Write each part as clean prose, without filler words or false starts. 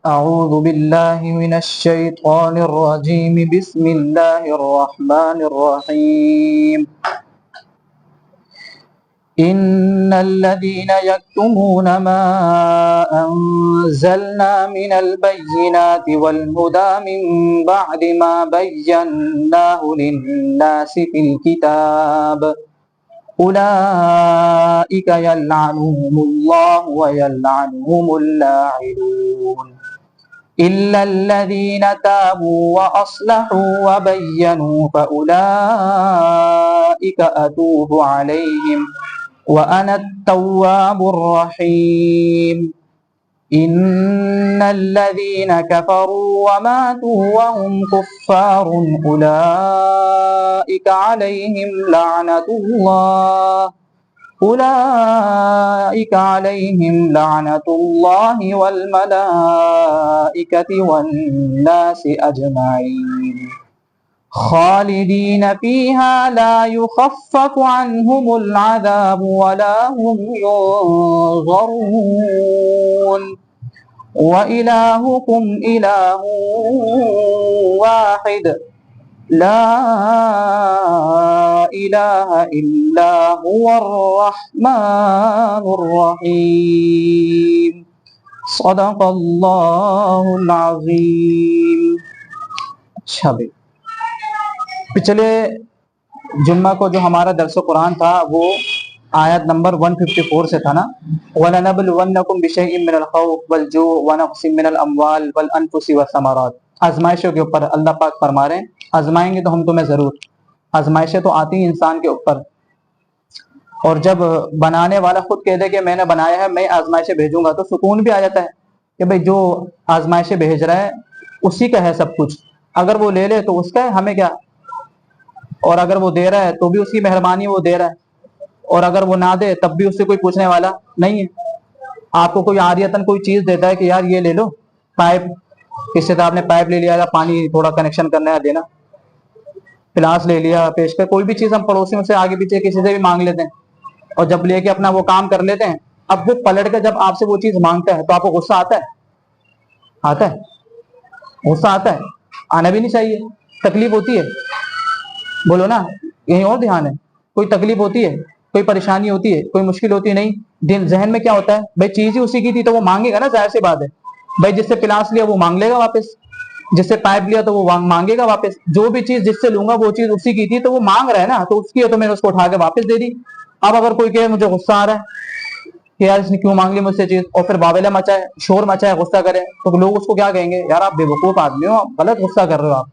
أعوذ بالله من الشيطان الرجيم بسم الله الرحمن الرحيم إن الذين يكتمون ما أنزلنا من البينات والهدى من بعد ما بيناه للناس في الكتاب أولئك يلعنهم الله ويلعنهم اللاعنون إلا الذين تابوا وأصلحوا وبينوا فأولئك أتوب عليهم وأنا التواب الرحيم إن الذين كفروا وماتوا وهم كفار أولئك عليهم لعنة الله والملائكة والناس أجمعين خالدين فيها لا يخفف عنهم العذاب ولا هم ينظرون وإلهكم إله واحد لا إله إلا هو الرحمن الرحيم صدق اللہ العظیم. پچھلے جمعہ کو جو ہمارا درس قرآن تھا وہ آیت نمبر 154 سے تھا نا. وَلَنَبْلُوَنَّكُمْ بِشَيْءٍ مِّنَ الْخَوْفِ وَالْجُوعِ وَنَقْصٍ مِّنَ الْأَمْوَالِ وَالْأَنفُسِ وَالثَّمَرَاتِ. آزمائشوں کے اوپر اللہ پاک فرما رہے ہیں آزمائیں گے تو ہم تمہیں ضرور. آزمائشیں تو آتی ہیں انسان کے اوپر, اور جب بنانے والا خود کہہ دے کہ میں نے بنایا ہے میں آزمائشیں بھیجوں گا تو سکون بھی آ جاتا ہے کہ بھئی جو آزمائشیں بھیج رہا ہے اسی کا ہے سب کچھ. اگر وہ لے لے تو اس کا ہے, ہمیں کیا. اور اگر وہ دے رہا ہے تو بھی اس کی مہربانی, وہ دے رہا ہے. اور اگر وہ نہ دے تب بھی اس سے کوئی پوچھنے والا نہیں ہے. آپ کو کوئی عاریتاً کوئی چیز دیتا ہے کہ یار یہ لے لو پائپ, کس سے آپ نے پائپ لے لیا, پانی تھوڑا کنیکشن کرنا ہے دینا, پلاس لے لیا پیش کر, کوئی بھی چیز ہم پڑوسیوں سے آگے پیچھے کسی سے بھی مانگ لیتے ہیں اور جب لے کے اپنا وہ کام کر لیتے ہیں. اب وہ پلٹ کے جب آپ سے وہ چیز مانگتا ہے تو آپ کو غصہ آتا ہے غصہ آتا ہے, آنا بھی نہیں چاہیے. تکلیف ہوتی ہے, بولو نا, یہیں اور دھیان ہے. کوئی تکلیف ہوتی ہے, کوئی پریشانی ہوتی ہے, کوئی مشکل ہوتی ہے, نہیں دل ذہن میں کیا ہوتا ہے بھائی چیز ہی اسی کی تھی تو وہ مانگے گا نا, ظاہر سی بات ہے. بھائی جس سے پلاس لیا وہ مانگ لے گا واپس, جس سے پائپ لیا تو وہ مانگے گا واپس. جو بھی چیز جس سے لوں گا وہ چیز اسی کی تھی تو وہ مانگ رہا ہے نا, تو اس کی ہے تو میں نے اس کو اٹھا کے واپس دے دی. اب اگر کوئی کہے مجھے غصہ آ رہا ہے کہ یار اس نے کیوں مانگ لی مجھ سے چیز, اور پھر باویلا مچائے, شور مچائے, غصہ کرے, تو لوگ اس کو کیا کہیں گے, یار آپ بے وقوف آدمی ہو, غلط غصہ کر رہے ہو, آپ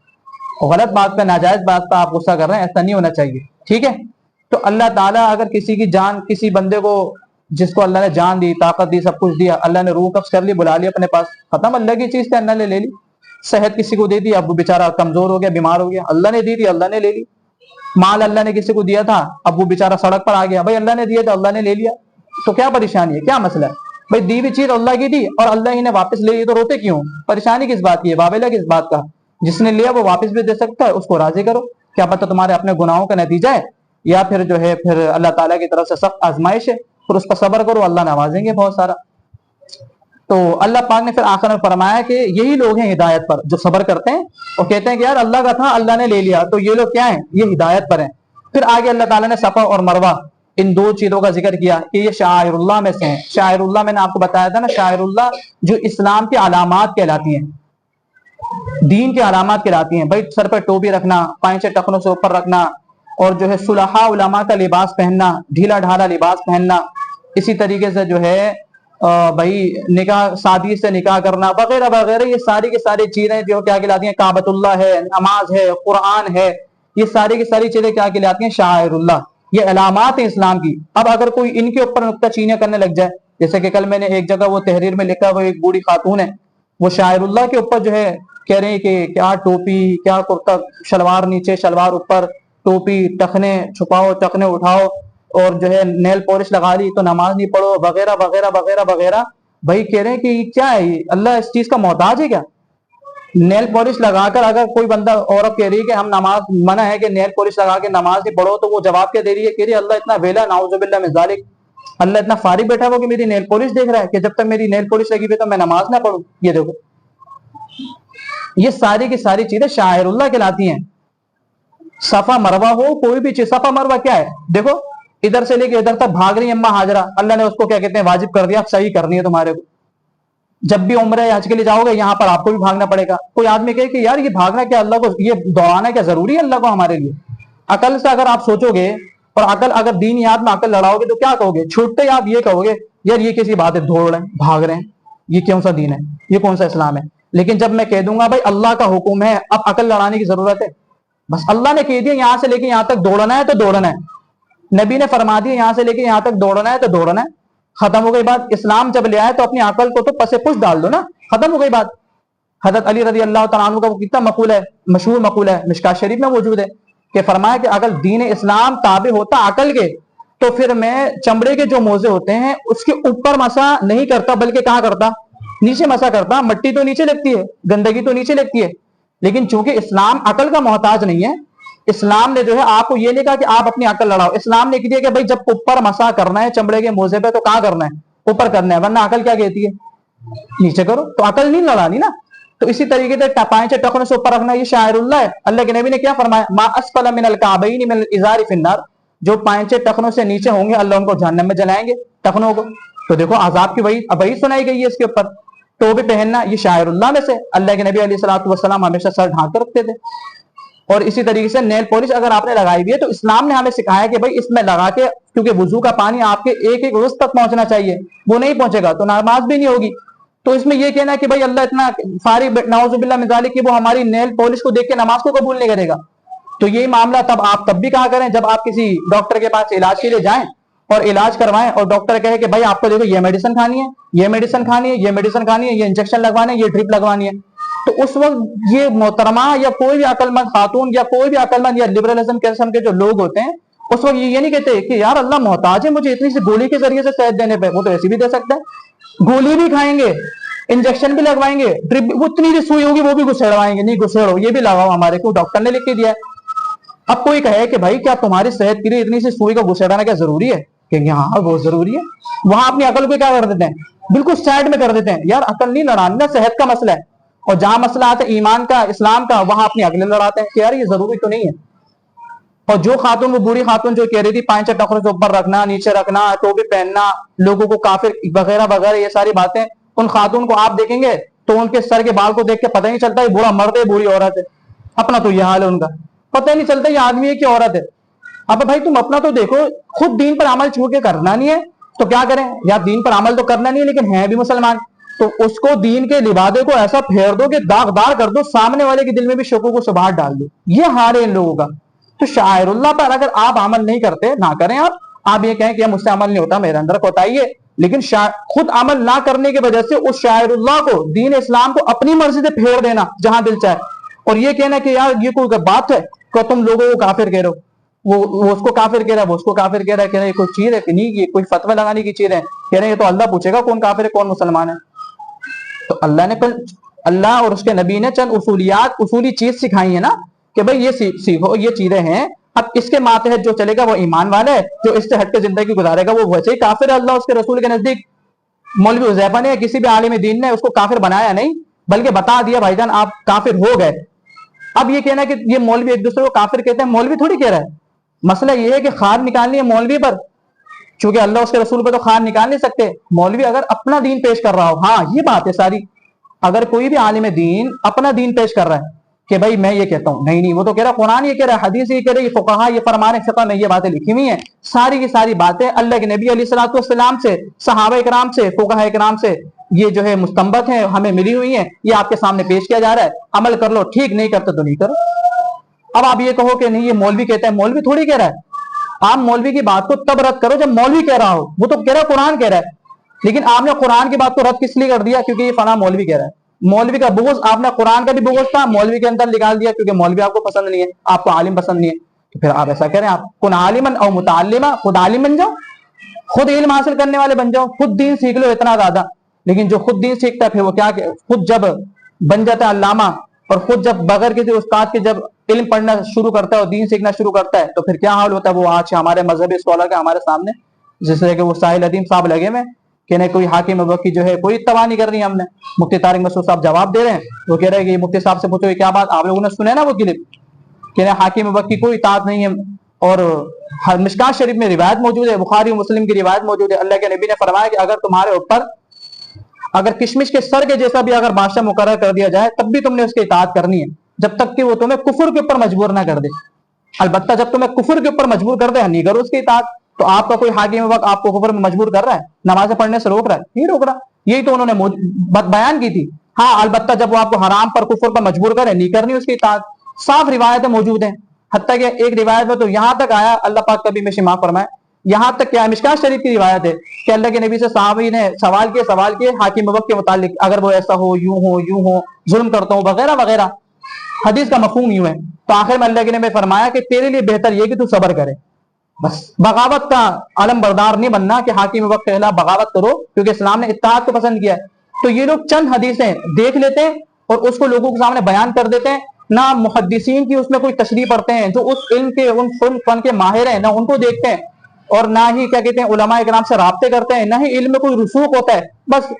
غلط بات پہ, ناجائز بات پہ آپ غصہ کر رہے ہیں, ایسا نہیں ہونا چاہیے. ٹھیک ہے. تو اللہ تعالیٰ اگر کسی کی جان, کسی بندے کو جس کو اللہ نے جان دی, طاقت دی, سب کچھ دیا, اللہ نے روح قبض کر لی, بلا لی اپنے پاس, ختم. اللہ کی چیز تھی, اللہ نے لے لی. صحت کسی کو دے دی, اب وہ بیچارہ کمزور ہو گیا, بیمار ہو گیا, اللہ نے دی تھی, اللہ نے لے لی. مال اللہ نے کسی کو دیا تھا, اب وہ بیچارہ سڑک پر آ گیا, بھائی اللہ نے دیا تھا, اللہ نے لے لیا, تو کیا پریشانی ہے, کیا مسئلہ ہے بھائی. دی ہوئی چیز اللہ کی تھی اور اللہ ہی نے واپس لے لی, تو روتے کیوں, پریشانی کس بات کی ہے, واویلا کس بات کا. جس نے لیا وہ واپس بھی دے سکتا ہے, اس کو راضی کرو. کیا پتہ تمہارے اپنے گناہوں کا نتیجہ ہے, یا پھر جو ہے پھر اللہ تعالیٰ کی طرف سے سخت آزمائش ہے, پھر اس پر صبر کرو, اللہ نوازیں گے بہت سارا. تو اللہ پاک نے پھر آخر میں فرمایا کہ یہی لوگ ہیں ہدایت پر جو صبر کرتے ہیں اور کہتے ہیں کہ یار اللہ کا تھا, اللہ نے لے لیا, تو یہ لوگ کیا ہیں, یہ ہدایت پر ہیں. پھر آگے اللہ تعالیٰ نے صفا اور مروہ ان دو چیزوں کا ذکر کیا کہ یہ شاعر اللہ میں سے ہیں. شاعر اللہ میں نے آپ کو بتایا تھا نا, شاعر اللہ جو اسلام کی علامات کہلاتی ہیں, دین کی علامات کہلاتی ہیں. بھائی سر پہ ٹوپی رکھنا, پائنچے ٹخنوں سے اوپر رکھنا, اور جو ہے صلحاء علماء کا لباس پہننا, ڈھیلا ڈھالا لباس پہننا. اسی طریقے سے جو ہے بھائی نکاح, شادی سے نکاح کرنا وغیرہ وغیرہ, یہ ساری کی ساری چیزیں جو کیا کہلاتی ہیں, کعبۃ اللہ ہے, نماز ہے, قرآن ہے, یہ ساری کی ساری چیزیں کیا کہلاتی ہیں, شاعر اللہ. یہ علامات ہیں اسلام کی. اب اگر کوئی ان کے اوپر نکتہ چینیاں کرنے لگ جائے, جیسے کہ کل میں نے ایک جگہ وہ تحریر میں لکھا, وہ ایک بوڑھی خاتون ہے, وہ شاعر اللہ کے اوپر جو ہے کہہ رہے ہیں کہ کیا ٹوپی, کیا کرتا, شلوار نیچے, شلوار اوپر, ٹوپی, ٹخنے چھپاؤ, ٹخنے اٹھاؤ, اور جو ہے نیل پالش لگا لی تو نماز نہیں پڑھو, وغیرہ وغیرہ وغیرہ وغیرہ. بھائی کہہ رہے ہیں کہ کیا ہے, اللہ اس چیز کا محتاج ہے کیا. نیل پالش لگا کر اگر کوئی بندہ, عورت کہہ رہی ہے کہ ہم نماز, منع ہے کہ نیل پالش لگا کے نماز نہیں پڑھو, تو وہ جواب کیا دے رہی ہے, کہہ رہی ہے اللہ اتنا ویلا, نعوذ باللہ من ذالک, اللہ اتنا فارغ بیٹھا ہو کہ میری نیل پالش دیکھ رہا ہے کہ جب تک میری نیل پالش لگی ہوئی تو میں نماز نہ پڑھوں. یہ دیکھو یہ ساری کی ساری چیزیں شاعر اللہ کہلاتی ہیں. صفا مروا ہو کوئی بھی چیز, صفا مروا کیا ہے, دیکھو ادھر سے لے کے ادھر تک بھاگ رہی ہے اما ہاجرہ, اللہ نے اس کو کیا کہتے ہیں واجب کر دیا, اب صحیح کرنی ہے تمہارے کو. جب بھی عمرہ یا حج کے لیے جاؤ گے یہاں پر آپ کو بھی بھاگنا پڑے گا. کوئی آدمی کہے کہ یار یہ بھاگنا کیا, اللہ کو یہ دوڑانا کیا ضروری ہے اللہ کو ہمارے لیے؟ عقل سے اگر آپ سوچو گے اور عقل اگر دین یاد میں عقل لڑاؤ گے تو کیا کہو گے؟ چھوٹتے آپ یہ کہو گے یار یہ کیسی بات ہے, دوڑ رہے ہیں بھاگ رہے ہیں, یہ کون سا دین ہے, یہ کون سا اسلام ہے. لیکن جب میں کہہ دوں گا بھائی اللہ کا حکم ہے, اب عقل لڑانے کی ضرورت ہے. بس اللہ نے کہہ دیا یہاں سے لے کے یہاں تک دوڑنا ہے تو دوڑنا ہے, نبی نے فرما دیا یہاں سے لے کے یہاں تک دوڑنا ہے تو دوڑنا ہے, ختم ہو گئی بات. اسلام جب لے آئے تو اپنی عقل کو تو پس پش ڈال دو نا, ختم ہو گئی بات. حضرت علی رضی اللہ تعالیٰ عنہ کا وہ کتنا مقول ہے, مشہور مقول ہے, مشکات شریف میں موجود ہے, کہ فرمایا کہ اگر دین اسلام تابع ہوتا عقل کے تو پھر میں چمڑے کے جو موزے ہوتے ہیں اس کے اوپر مسا نہیں کرتا بلکہ کہاں کرتا, نیچے مسا کرتا. مٹی تو نیچے لگتی ہے, گندگی تو نیچے لگتی ہے, لیکن چونکہ اسلام عقل کا محتاج نہیں ہے, اسلام نے جو ہے آپ کو یہ نہیں کہا کہ آپ اپنی عقل لڑاؤ. اسلام نے کہا کہ بھائی جب اوپر مسا کرنا ہے چمڑے کے موزے پہ تو کہاں کرنا ہے, اوپر کرنا ہے, ورنہ عقل کیا کہتی ہے نیچے کرو. تو عقل نہیں لڑانی نا. تو اسی طریقے سے پائنچے ٹخنوں سے اوپر رکھنا یہ شاعر اللہ ہے. اللہ کے نبی نے کیا فرمایا, ما اسفل من الکعبین من الازار فی النار, جو پائنچے ٹخنوں سے نیچے ہوں گے اللہ ان کو جہنم میں جلائیں گے ٹخنوں کو. تو دیکھو عذاب کی وہی سنائی گئی ہے اس کے اوپر. ٹوپی پہننا یہ شاعر اللہ میں سے, اللہ کے نبی علیہ الصلوۃ والسلام ہمیشہ سر ڈھانک کر رکھتے تھے. اور اسی طریقے سے نیل پالش اگر آپ نے لگائی ہوئی ہے تو اسلام نے ہمیں سکھایا کہ بھائی اس میں لگا کے, کیونکہ وضو کا پانی آپ کے ایک ایک رز تک پہنچنا چاہیے, وہ نہیں پہنچے گا تو نماز بھی نہیں ہوگی. تو اس میں یہ کہنا ہے کہ بھائی اللہ اتنا فارغ نعوذ باللہ من ذالک کہ وہ ہماری نیل پالش کو دیکھ کے نماز کو قبول نہیں کرے گا. تو یہی معاملہ تب بھی کہا کریں جب آپ کسی ڈاکٹر کے پاس علاج کے لیے جائیں اور علاج کروائیں اور ڈاکٹر کہے کہ بھائی آپ کو دیکھو یہ میڈیسن کھانی ہے, یہ میڈیسن کھانی ہے, یہ میڈیسن کھانی ہے, یہ انجیکشن لگوانے, یہ ڈرپ لگوانی ہے. تو اس وقت یہ محترمہ یا کوئی بھی عقل مند خاتون یا کوئی بھی عقل مند یا لبرلزم قسم کے جو لوگ ہوتے ہیں اس وقت یہ نہیں کہتے کہ یار اللہ محتاج ہے مجھے اتنی سی گولی کے ذریعے سے صحت دینے پہ, وہ تو ایسی بھی دے سکتا ہے, گولی بھی کھائیں گے, انجیکشن بھی لگوائیں گے, ڈرپ اتنی بھی سوئی ہوگی وہ بھی گھسڑوائیں گے, نہیں گھسڑو یہ بھی لگاؤ ہمارے کو ڈاکٹر نے لکھ کے دیا ہے. اب کوئی کہے کہ بھائی کیا تمہاری صحت کے لیے اتنی سی سوئی کو گھسڑانا کیا ضروری ہے, کہ ہاں بہت ضروری ہے. وہاں اپنی عقل کو کیا کر دیتے ہیں, بالکل سائڈ میں کر دیتے ہیں, یار عقل نہیں لڑانی, صحت کا مسئلہ ہے. اور جہاں مسئلہ آتا ہے ایمان کا, اسلام کا, وہاں اپنی عقلیں لڑاتے ہیں کہ یار یہ ضروری تو نہیں ہے. اور جو خاتون, وہ بوڑھی خاتون جو کہہ رہی تھی پانچ ٹخنوں سے اوپر رکھنا, نیچے رکھنا, ٹوپی پہننا, لوگوں کو کافر وغیرہ وغیرہ, یہ ساری باتیں, ان خاتون کو آپ دیکھیں گے تو ان کے سر کے بال کو دیکھ کے پتہ نہیں چلتا یہ بوڑھا مرد ہے بوڑھی عورت ہے. اپنا تو یہ حال ہے ان کا, پتہ نہیں چلتا یہ آدمی ہے کہ عورت ہے. اب بھائی تم اپنا تو دیکھو, خود دین پر عمل چھوڑ کے کرنا نہیں ہے تو کیا کریں, یا دین پر عمل تو کرنا نہیں ہے لیکن ہیں بھی مسلمان, تو اس کو دین کے لبادے کو ایسا پھیر دو کہ داغدار کر دو, سامنے والے کے دل میں بھی شکوک و شبہات ڈال دو. یہ حال ہے ان لوگوں کا. تو شاعر اللہ پر اگر آپ عمل نہیں کرتے, نہ کریں آپ یہ کہیں کہ مجھ سے عمل نہیں ہوتا, میرے اندر کوتاہی ہے, لیکن خود عمل نہ کرنے کی وجہ سے اس شاعر اللہ کو, دین اسلام کو اپنی مرضی سے پھیر دینا جہاں دل چاہے, اور یہ کہنا کہ یار یہ کوئی بات ہے کہ تم لوگوں کو کافر کہہ رہے ہو, وہ اس کو کافر کہہ رہا ہے, وہ اس کو کافر کہہ رہا ہے, کہ یہ کوئی چیز ہے کہ نہیں, یہ کوئی فتوی لگانے کی چیز ہے, کہہ رہے ہیں یہ تو اللہ پوچھے گا کون کافر ہے کون مسلمان ہے. تو اللہ اور اس کے نبی نے چند اصولی چیز سکھائی ہے نا, کہ بھئی یہ سیکھو, یہ چیزیں ہیں, اب اس کے ماتحت جو چلے گا وہ ایمان والا ہے, جو اس سے ہٹ کے زندگی گزارے گا وہ ویسے ہی کافر ہے اللہ اس کے رسول کے نزدیک. مولوی حذیفہ نے کسی بھی عالم دین نے اس کو کافر بنایا نہیں, بلکہ بتا دیا بھائی جان آپ کافر ہو گئے. اب یہ کہنا کہ یہ مولوی ایک دوسرے کو کافر کہتے ہیں, مولوی تھوڑی کہہ رہا ہے. مسئلہ یہ ہے کہ خار نکالنی ہے مولوی پر, چونکہ اللہ اس کے رسول پہ تو خار نکال نہیں سکتے. مولوی اگر اپنا دین پیش کر رہا ہو, ہاں یہ بات ہے ساری, اگر کوئی بھی عالم دین اپنا دین پیش کر رہا ہے کہ بھائی میں یہ کہتا ہوں, نہیں وہ تو کہہ رہا قرآن یہ کہہ رہا ہے, حدیث یہ کہہ رہی ہے, فقہا یہ فرمان فقہ میں یہ باتیں لکھی ہوئی ہیں, ساری کی ساری باتیں اللہ کے نبی علیہ الصلوۃ والسلام سے, صحابہ کرام سے, فقہاء کرام سے یہ جو ہے مستنبط ہیں, ہمیں ملی ہوئی ہیں, یہ آپ کے سامنے پیش کیا جا رہا ہے, عمل کر لو, ٹھیک نہیں کرتے تو نہیں کرو. اب آپ یہ کہو کہ نہیں یہ مولوی کہتا ہے, مولوی تھوڑی کہہ رہا ہے. آپ مولوی کی بات کو تب رد کرو جب مولوی کہہ رہا ہو, وہ تو کہہ رہا ہے قرآن کہہ رہا ہے, لیکن آپ نے قرآن کی بات کو رد کس لیے کر دیا, کیونکہ یہ فلاں مولوی کہہ رہا ہے. مولوی کا بغض آپ نے قرآن کا بھی بغض تھا, مولوی کے اندر نکال دیا, کیونکہ مولوی آپ کو پسند نہیں ہے, آپ کو عالم پسند نہیں ہے. تو پھر آپ ایسا کریں, آپ کن عالمن او متعلما, خود عالم بن جاؤ, خود علم حاصل کرنے والے بن جاؤ, خود دین سیکھ لو اتنا زیادہ. لیکن جو خود دین سیکھتا ہے پھر وہ کیا, خود جب بن جاتا ہے علامہ, اور خود جب بغیر کسی استاد کے جب علم پڑھنا شروع کرتا ہے اور دین سیکھنا شروع کرتا ہے, تو پھر کیا حال ہوتا ہے. وہ آج ہمارے مذہبی اسکالر کے ہمارے سامنے, جس طرح کہ وہ ساحل ندیم صاحب لگے میں, کہ نہیں کوئی حاکم مبکی جو ہے کوئی اتباع نہیں کرنی ہم نے. مفتی طارق مسعود صاحب جواب دے رہے ہیں, وہ کہہ رہے ہیں کہ مفتی صاحب سے پوچھو کیا بات, آپ لوگوں نے سنا نا وہ کلپ کہ حاکم مبکی کوئی اطاعت نہیں ہے. اور مشکات شریف میں روایت موجود ہے, بخاری و مسلم کی روایت موجود ہے, اللہ کے نبی نے فرمایا کہ اگر تمہارے اوپر اگر کشمش کے سر کے جیسا بھی اگر بادشاہ مقرر کر دیا جائے تب بھی تم نے اس کی اطاعت کرنی ہے, جب تک کہ وہ تمہیں کفر کے اوپر مجبور نہ کر دے. البتہ جب تمہیں کفر کے اوپر مجبور کر دے نہیں کرو اس کی اطاعت. تو آپ کا کوئی حاکم وقت آپ کو کفر میں مجبور کر رہا ہے, نمازیں پڑھنے سے روک رہا ہے, نہیں روک رہا. یہی تو انہوں نے بیان کی تھی. ہاں البتہ جب وہ آپ کو حرام پر کفر پر مجبور کرے نہیں کرنی اس کی اطاعت. صاف روایتیں موجود ہیں, حتیٰ کہ ایک روایت میں تو یہاں تک آیا, اللہ پاک کبھی میں معاف فرمائے, یہاں تک کیا مشکات شریف کی روایت ہے کہ اللہ کے نبی سے صحابی نے سوال کیے حاکم وقت کے متعلق, اگر وہ ایسا ہو یوں ہو ظلم کرتا ہوں وغیرہ وغیرہ. حدیث کا مفہوم یوں ہے. تو آخر میں اللہ کے نبی نے فرمایا کہ تیرے لیے بہتر یہ کہ تو صبر کرے, بس بغاوت کا علم بردار نہیں بننا کہ حاکم وقت کے خلاف بغاوت کرو, کیونکہ اسلام نے اطاعت کو پسند کیا ہے. تو یہ لوگ چند حدیثیں دیکھ لیتے ہیں اور اس کو لوگوں کے سامنے بیان کر دیتے ہیں, نہ محدثین کی اس میں کوئی تشریح پڑھتے ہیں جو اس علم کے ان فن کے ماہر ہیں, نہ ان کو دیکھتے ہیں, اور نہ ہی کیا کہتے ہیں علماء اکرام سے رابطے کرتے ہیں, نہ ہی علم میں کوئی رسوخ ہوتا ہے. بس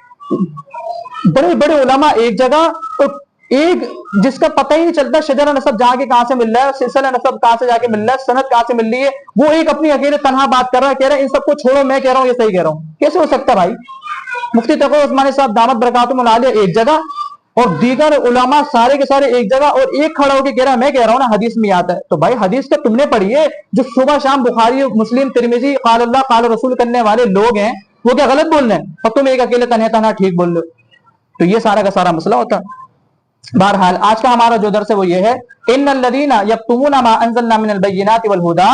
بڑے بڑے علماء ایک جگہ, اور ایک جس کا پتہ ہی نہیں چلتا شجرہ نسب جا کے کہاں سے مل رہا ہے, سلسلہ نسب کہاں سے جا کے مل رہا ہے, سند کہاں سے مل رہی ہے, وہ ایک اپنی اکیلے تنہا بات کر رہا ہے, کہہ رہا ہے ان سب کو چھوڑو, میں کہہ رہا ہوں یہ صحیح کہہ رہا ہوں. کیسے ہو سکتا بھائی؟ مفتی تقی عثمانی صاحب دامت برکاتہم العالیہ ایک جگہ, اور دیگر علماء سارے کے سارے ایک جگہ, اور ایک کھڑا ہو کے کہہ رہا ہے میں کہہ رہا ہوں نا حدیث میں آتا ہے. تو بھائی حدیث کا تم نے پڑھی ہے, جو صبح شام بخاری مسلم ترمذی قال اللہ قال رسول کرنے والے لوگ ہیں, وہ کیا غلط بول رہے ہیں, اور تم ایک اکیلے تنہا ٹھیک بول رہے ہو. تو یہ سارا کا سارا مسئلہ ہوتا. بہرحال آج کا ہمارا جو درس ہے وہ یہ ہے, ان الذین یکتمون ما انزلنا من البینات والہدی,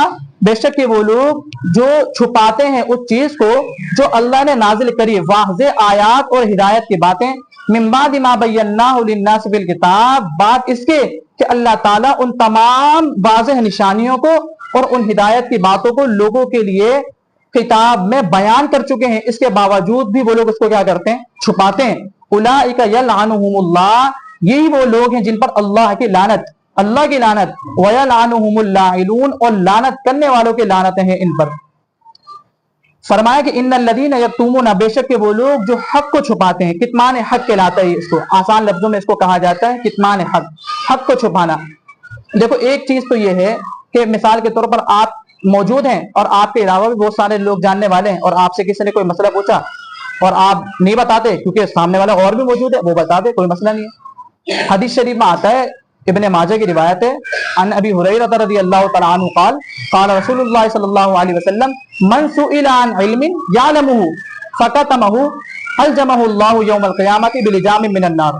بے شک وہ لوگ جو چھپاتے ہیں اس چیز کو جو اللہ نے نازل کری واضح آیات اور ہدایت کی باتیں, من بعد ما بیناہ للناس فی الکتاب, بات اس کے کہ اللہ تعالیٰ ان تمام واضح نشانیوں کو اور ان ہدایت کی باتوں کو لوگوں کے لیے کتاب میں بیان کر چکے ہیں, اس کے باوجود بھی وہ لوگ اس کو کیا کرتے ہیں, چھپاتے ہیں. اولئک یلعنہم اللہ, یہی وہ لوگ ہیں جن پر اللہ کی لعنت, اللہ کی لعنت, ویلعنہم اللاعنون, اور لعنت کرنے والوں کی لعنتیں ہیں ان پر. فرمایا کہ ان الذین یکتمون, بے شک وہ لوگ جو حق کو چھپاتے ہیں, کتمان حق کہلاتا ہے اس کو, آسان لفظوں میں اس کو کہا جاتا ہے کتمان حق, حق کو چھپانا. دیکھو ایک چیز تو یہ ہے کہ مثال کے طور پر آپ موجود ہیں اور آپ کے علاوہ بھی بہت سارے لوگ جاننے والے ہیں, اور آپ سے کسی نے کوئی مسئلہ پوچھا اور آپ نہیں بتاتے کیونکہ سامنے والا اور بھی موجود ہے, وہ بتا دے, کوئی مسئلہ نہیں ہے. حدیث شریف میں آتا ہے, ابن ماجہ کی روایت ہے, عن ابی ہریرہ رضی اللہ تعالی عنہ قال قال رسول اللہ صلی اللہ علیہ وسلم من سئل عن علم یعلمہ فکتمہ الجمہ اللہ یوم القیامۃ بلجام من النار.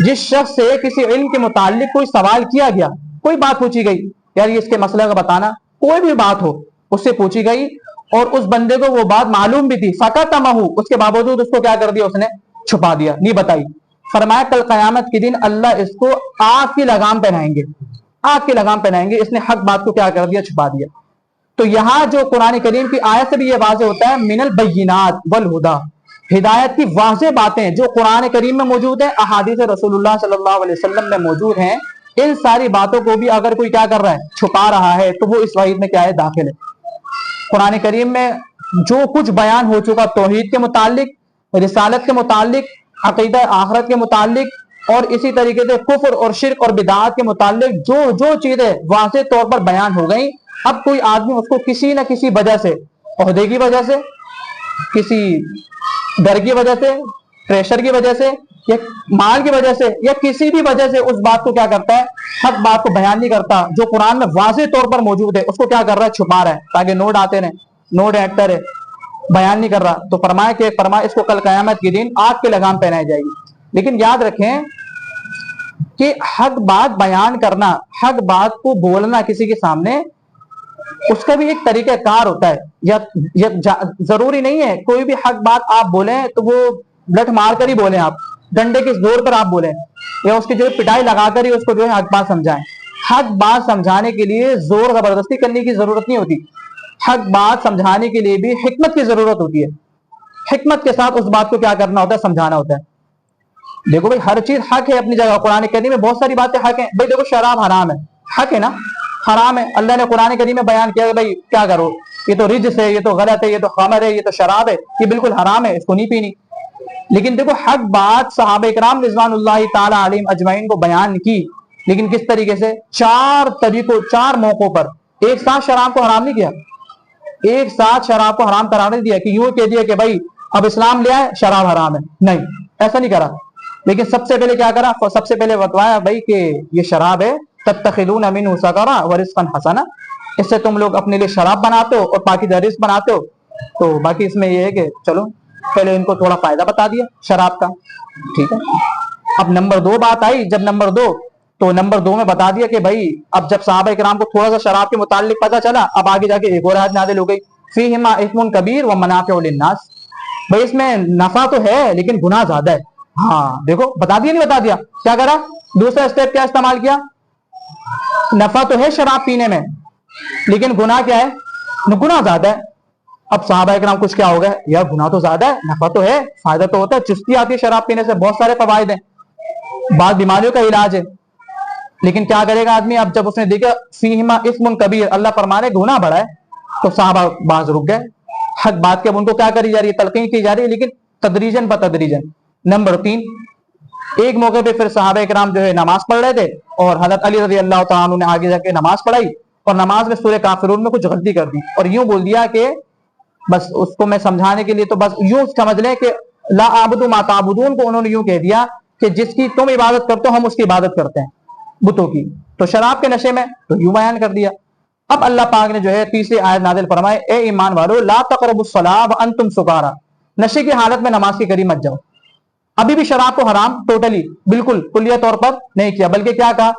جس شخص سے کسی علم کے متعلق کوئی سوال کیا گیا, کوئی بات پوچھی گئی, یار یہ اس کے مسئلے کا بتانا, کوئی بھی بات ہو اس سے پوچھی گئی اور اس بندے کو وہ بات معلوم بھی تھی, فکتمہ, اس کے باوجود اس کو کیا کر دیا, اس نے چھپا دیا, نہیں بتائی. فرمایا کل قیامت کے دن اللہ اس کو آگ کی لگام پہنائیں گے, آگ کی لگام پہنائیں گے, اس نے حق بات کو کیا کر دیا, چھپا دیا. تو یہاں جو قرآن کریم کی آیت سے بھی یہ واضح ہوتا ہے, من البینات والہدی, ہدایت کی واضح باتیں جو قرآن کریم میں موجود ہیں, احادیث رسول اللہ صلی اللہ علیہ وسلم میں موجود ہیں, ان ساری باتوں کو بھی اگر کوئی کیا کر رہا ہے, چھپا رہا ہے, تو وہ اس وعید میں کیا ہے, داخل ہے. قرآن کریم میں جو کچھ بیان ہو چکا توحید کے متعلق, رسالت کے متعلق, عقیدہ آخرت کے متعلق, اور اسی طریقے سے کفر اور شرک اور بدعات کے متعلق جو چیزیں واضح طور پر بیان ہو گئیں, اب کوئی آدمی اس کو کسی نہ کسی وجہ سے, عہدے کی وجہ سے, کسی ڈر کی وجہ سے, پریشر کی وجہ سے, یا مال کی وجہ سے, یا کسی بھی وجہ سے اس بات کو کیا کرتا ہے, حق بات کو بیان نہیں کرتا, جو قرآن میں واضح طور پر موجود ہے اس کو کیا کر رہا ہے, چھپا رہا ہے, تاکہ نوٹ آتے رہیں, نوٹ ایڈ کرے, بیان نہیں کر رہا. تو فرمایا اس کو کل قیامت کے دن آگ کی لگام پہنائی جائے گی. لیکن یاد رکھیں کہ حق بات بیان کرنا, حق بات کو بولنا کسی کے سامنے, اس کا بھی ایک طریقہ کار ہوتا ہے. یا ضروری نہیں ہے کوئی بھی حق بات آپ بولیں تو وہ لٹ مار کر ہی بولیں, آپ ڈنڈے کے زور پر آپ بولیں, یا اس کی جو پٹائی لگا کر ہی اس کو جو ہے حق بات سمجھائیں. حق بات سمجھانے کے لیے زور زبردستی کرنے کی ضرورت نہیں ہوتی. حق بات سمجھانے کے لیے بھی حکمت کی ضرورت ہوتی ہے, حکمت کے ساتھ اس بات کو کیا کرنا ہوتا ہے, سمجھانا ہوتا ہے. دیکھو بھائی ہر چیز حق ہے اپنی جگہ, قرآن کریم میں بہت ساری باتیں حق ہیں. بھائی دیکھو شراب حرام ہے, حق ہے نا, حرام ہے, اللہ نے قرآن کریم میں بیان کیا کہ بھائی کیا کرو, یہ تو رجس ہے، یہ تو غلط ہے، یہ تو خمر ہے، یہ تو شراب ہے، یہ بالکل حرام ہے، اس کو نہیں پینی. لیکن دیکھو حق بات صحابہ کرام رضوان اللہ تعالی علیہم اجمعین کو بیان کی، لیکن کس طریقے سے؟ 4 طریقوں، 4 موقعوں پر. ایک ساتھ شراب کو حرام نہیں کیا، ایک ساتھ شراب کو حرام قرار نہیں دیا کہ یوں کہہ دیا کہ بھائی اب اسلام لے آئے شراب حرام ہے، نہیں ایسا نہیں کرا. لیکن سب سے پہلے کیا کرا؟ سب سے پہلے بتوایا بھائی کہ یہ شراب ہے، تتخذون منہ سکرا ورزقا حسنا، اس سے تم لوگ اپنے لیے شراب بناتے ہو اور پاکیزہ رزق بناتے ہو. تو باقی اس میں یہ ہے کہ چلو پہلے ان کو تھوڑا فائدہ بتا دیا شراب کا، ٹھیک ہے. اب نمبر 2 بات آئی، جب نمبر 2 میں بتا دیا کہ بھائی اب جب صحابہ کرام کو تھوڑا سا شراب کے متعلق پتہ چلا، اب آگے جا کے ایک اور آیت نازل ہو گئی، فیہما اثم کبیر ومنافع للناس. بھائی اس میں نفع تو ہے لیکن گناہ زیادہ ہے. ہاں دیکھو بتا دیا نہیں بتا دیا، کیا کرا؟ دوسرا اسٹیپ کیا استعمال کیا؟ نفع تو ہے شراب پینے میں لیکن گناہ کیا ہے؟ گناہ زیادہ ہے. اب صحابہ کرام کچھ کیا ہو گئے، یار گناہ تو زیادہ ہے، نفع تو ہے، فائدہ تو ہوتا ہے، چستی آتی ہے شراب پینے سے، بہت سارے فوائد ہیں، بعض بیماریوں کا علاج ہے. لیکن کیا کرے گا آدمی؟ اب جب اس نے دیکھا فیہما اثم کبیر، اللہ فرما رہے گناہ بڑا ہے، تو صحابہ بعض رک گئے. حق بات کے اب ان کو کیا کری جا رہی ہے؟ تلقین کی جا رہی ہے، لیکن تدریجن بتدریجن. نمبر 3، ایک موقع پہ پھر صحابہ کرام جو ہے نماز پڑھ رہے تھے اور حضرت علی رضی اللہ تعالیٰ عنہ نے آگے جا کے نماز پڑھائی اور نماز میں سورہ کافرون میں کچھ غلطی کر دی اور یوں بول دیا کہ بس اس کو میں سمجھانے کے لیے تو بس یوں سمجھ لیں کہ لا اعبد ما تعبدون کو انہوں نے یوں کہہ دیا کہ جس کی تم عبادت کرتے ہو ہم اس کی عبادت کرتے ہیں بتوں کی. تو شراب کے نشے میں تو یوں بیان کر دیا. اب اللہ پاک نے جو ہے تیسری آیت نازل فرمائے، اے ایمان والو لا تقربوا الصلاۃ وانتم سکارا، نشے کی حالت میں نماز کے قریب مت جاؤ. ابھی بھی شراب کو حرام ٹوٹلی بالکل کلیہ طور پر نہیں کیا، بلکہ کیا کہا؟